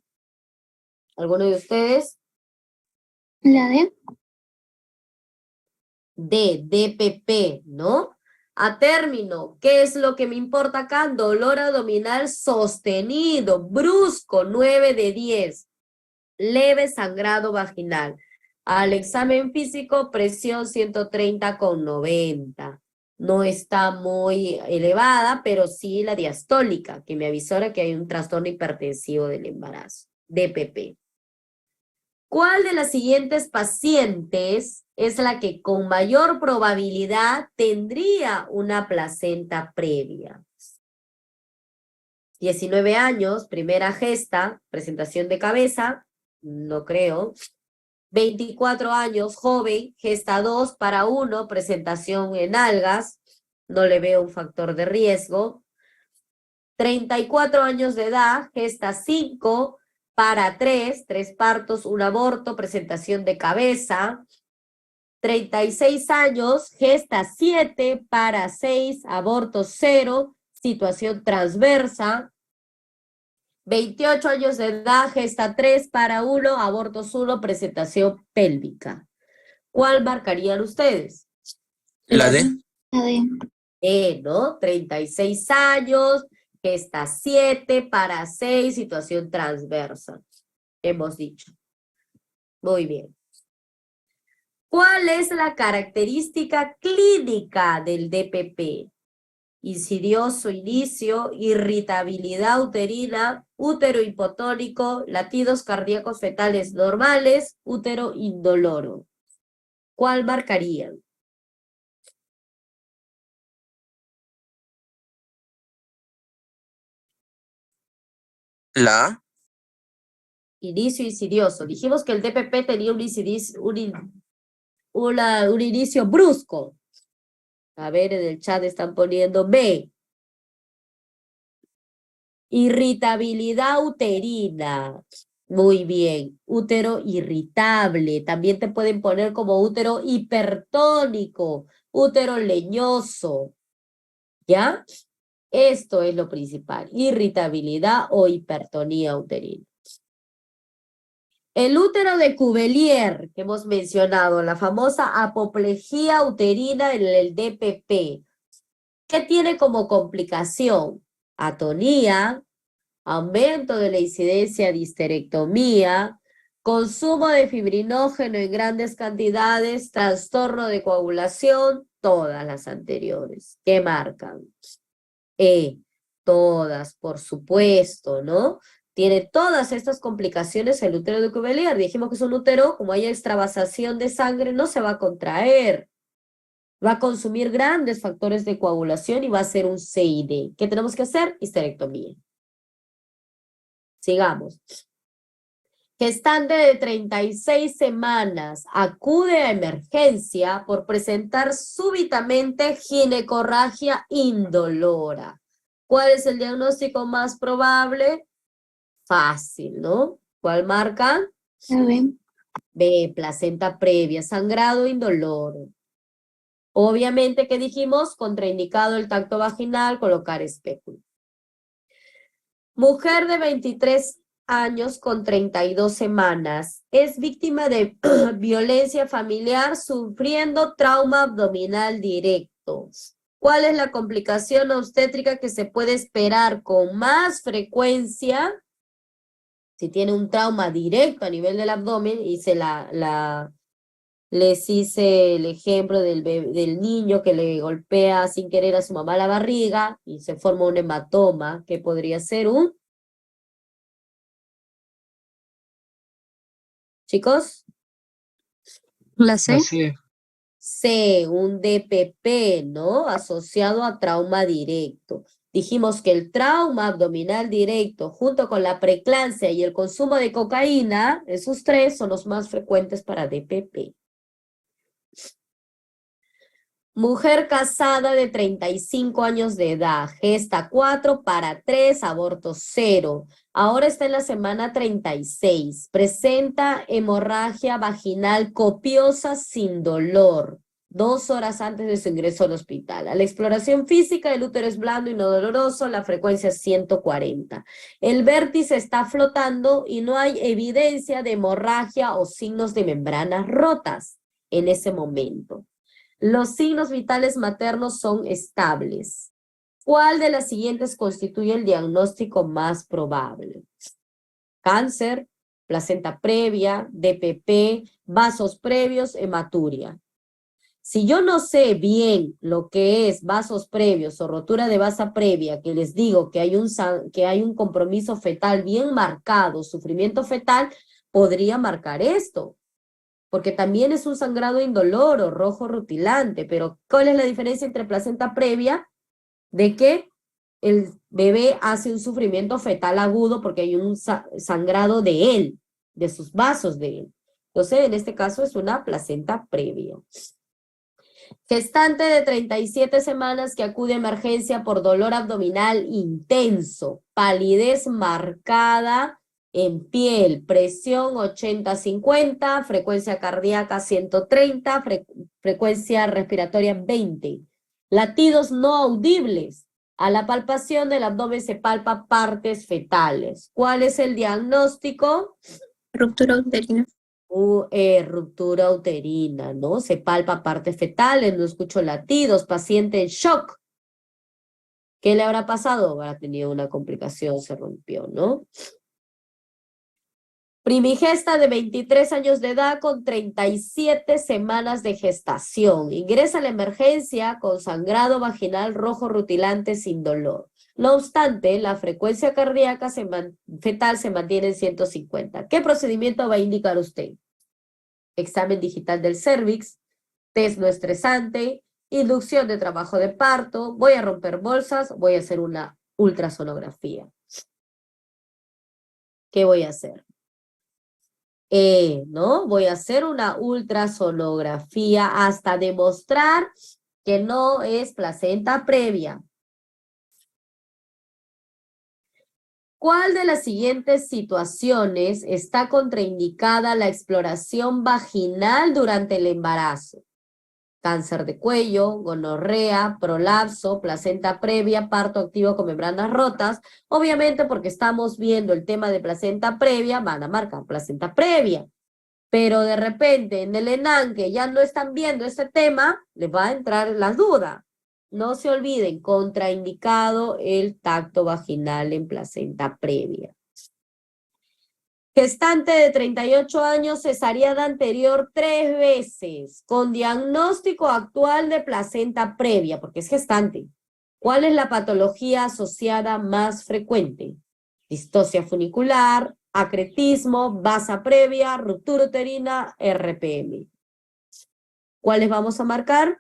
¿alguno de ustedes? La D. DPP, ¿no? A término, ¿qué es lo que me importa acá? Dolor abdominal sostenido, brusco, 9 de 10. Leve sangrado vaginal. Al examen físico, presión 130/90. No está muy elevada, pero sí la diastólica, que me avisora que hay un trastorno hipertensivo del embarazo, DPP. ¿Cuál de las siguientes pacientes es la que con mayor probabilidad tendría una placenta previa? 19 años, primera gesta, presentación de cabeza, no creo. 24 años, joven, gesta 2 para 1, presentación en algas, no le veo un factor de riesgo. 34 años de edad, gesta 5 para 3, 3 partos, un aborto, presentación de cabeza. 36 años, gesta 7 para 6, aborto 0, situación transversa. 28 años de edad, gesta 3 para 1, abortos 1, presentación pélvica. ¿Cuál marcarían ustedes? La D. La D. ¿No? 36 años, gesta 7 para 6, situación transversa. Hemos dicho. Muy bien. ¿Cuál es la característica clínica del DPP? Insidioso inicio, irritabilidad uterina, útero hipotónico, latidos cardíacos fetales normales, útero indoloro. ¿Cuál marcarían? La A. Inicio insidioso. Dijimos que el DPP tenía un inicio brusco. A ver, en el chat están poniendo B. Irritabilidad uterina. Muy bien. Útero irritable. También te pueden poner como útero hipertónico, útero leñoso. ¿Ya? Esto es lo principal. Irritabilidad o hipertonía uterina. El útero de Cuvier, que hemos mencionado, la famosa apoplejía uterina en el DPP. ¿Qué tiene como complicación? Atonía, aumento de la incidencia de histerectomía, consumo de fibrinógeno en grandes cantidades, trastorno de coagulación, todas las anteriores. ¿Qué marcan? Todas, por supuesto, ¿no? Tiene todas estas complicaciones el útero de Cuvier. Dijimos que es un útero, como hay extravasación de sangre, no se va a contraer. Va a consumir grandes factores de coagulación y va a ser un CID. ¿Qué tenemos que hacer? Histerectomía. Sigamos. Gestante de 36 semanas acude a emergencia por presentar súbitamente ginecorragia indolora. ¿Cuál es el diagnóstico más probable? Fácil, ¿no? ¿Cuál marca? La B. B, placenta previa, sangrado indoloro. Obviamente, ¿qué dijimos? Contraindicado el tacto vaginal, colocar espéculo. Mujer de 23 años con 32 semanas. Es víctima de violencia familiar sufriendo trauma abdominal directo. ¿Cuál es la complicación obstétrica que se puede esperar con más frecuencia? Si tiene un trauma directo a nivel del abdomen, les hice el ejemplo del niño que le golpea sin querer a su mamá la barriga y se forma un hematoma, que podría ser un... Chicos, La C. Así C, un DPP, ¿no? Asociado a trauma directo. Dijimos que el trauma abdominal directo junto con la preeclampsia y el consumo de cocaína, esos tres son los más frecuentes para DPP. Mujer casada de 35 años de edad, gesta 4 para 3, aborto 0. Ahora está en la semana 36. Presenta hemorragia vaginal copiosa sin dolor, 2 horas antes de su ingreso al hospital. A la exploración física, el útero es blando y no doloroso, la frecuencia es 140. El vértice está flotando y no hay evidencia de hemorragia o signos de membranas rotas en ese momento. Los signos vitales maternos son estables. ¿Cuál de las siguientes constituye el diagnóstico más probable? Cáncer, placenta previa, DPP, vasos previos, hematuria. Si yo no sé bien lo que es vasos previos o rotura de vasa previa, que les digo que hay un compromiso fetal bien marcado, sufrimiento fetal, podría marcar esto. Porque también es un sangrado indoloro, rojo rutilante, pero ¿cuál es la diferencia entre placenta previa? De que el bebé hace un sufrimiento fetal agudo porque hay un sangrado de él, de sus vasos de él. Entonces, en este caso es una placenta previa. Gestante de 37 semanas que acude a emergencia por dolor abdominal intenso, palidez marcada en piel, presión 80-50, frecuencia cardíaca 130, frecuencia respiratoria 20, latidos no audibles. A la palpación del abdomen se palpa partes fetales. ¿Cuál es el diagnóstico? Ruptura uterina. Ruptura uterina, ¿no? Se palpa partes fetales, no escucho latidos, paciente en shock. ¿Qué le habrá pasado? Habrá tenido una complicación, se rompió, ¿no? Primigesta de 23 años de edad con 37 semanas de gestación. Ingresa a la emergencia con sangrado vaginal rojo rutilante sin dolor. No obstante, la frecuencia cardíaca fetal se mantiene en 150. ¿Qué procedimiento va a indicar usted? Examen digital del cervix, test no estresante, inducción de trabajo de parto, voy a romper bolsas, voy a hacer una ultrasonografía. ¿qué voy a hacer? ¿No? Voy a hacer una ultrasonografía hasta demostrar que no es placenta previa. ¿Cuál de las siguientes situaciones está contraindicada la exploración vaginal durante el embarazo? Cáncer de cuello, gonorrea, prolapso, placenta previa, parto activo con membranas rotas. Obviamente porque estamos viendo el tema de placenta previa, van a marcar placenta previa. Pero de repente en el ENAN que ya no están viendo este tema, les va a entrar la duda. No se olviden, contraindicado el tacto vaginal en placenta previa. Gestante de 38 años, cesariana anterior 3 veces, con diagnóstico actual de placenta previa, porque es gestante. ¿Cuál es la patología asociada más frecuente? Distocia funicular, acretismo, basa previa, ruptura uterina, RPM. ¿Cuáles vamos a marcar?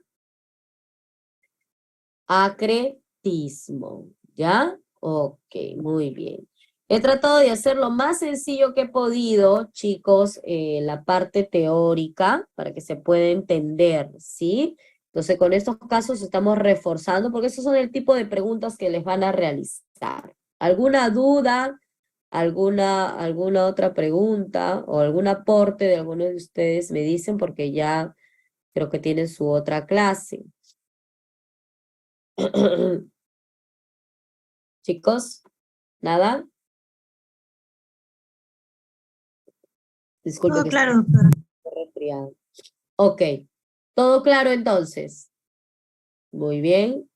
Acretismo, ¿ya? Ok, muy bien. He tratado de hacer lo más sencillo que he podido, chicos, la parte teórica, para que se pueda entender, ¿sí? Entonces, con estos casos estamos reforzando, porque esos son el tipo de preguntas que les van a realizar. ¿Alguna duda? ¿Alguna otra pregunta? ¿O algún aporte de alguno de ustedes? Me dicen, porque ya creo que tienen su otra clase. Chicos, ¿nada? Disculpe. Todo claro, doctora. Resfriado. Ok, ¿todo claro entonces? Muy bien.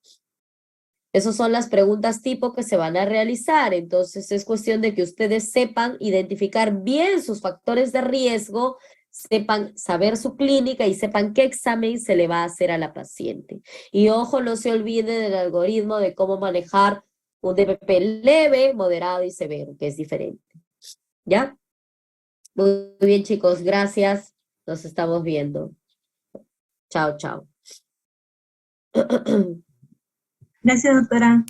Esas son las preguntas tipo que se van a realizar. Entonces es cuestión de que ustedes sepan identificar bien sus factores de riesgo, sepan saber su clínica y sepan qué examen se le va a hacer a la paciente. Y ojo, no se olviden del algoritmo de cómo manejar un DPP leve, moderado y severo, que es diferente. ¿Ya? Muy bien, chicos, gracias. Nos estamos viendo. Chao, chao. Gracias, doctora.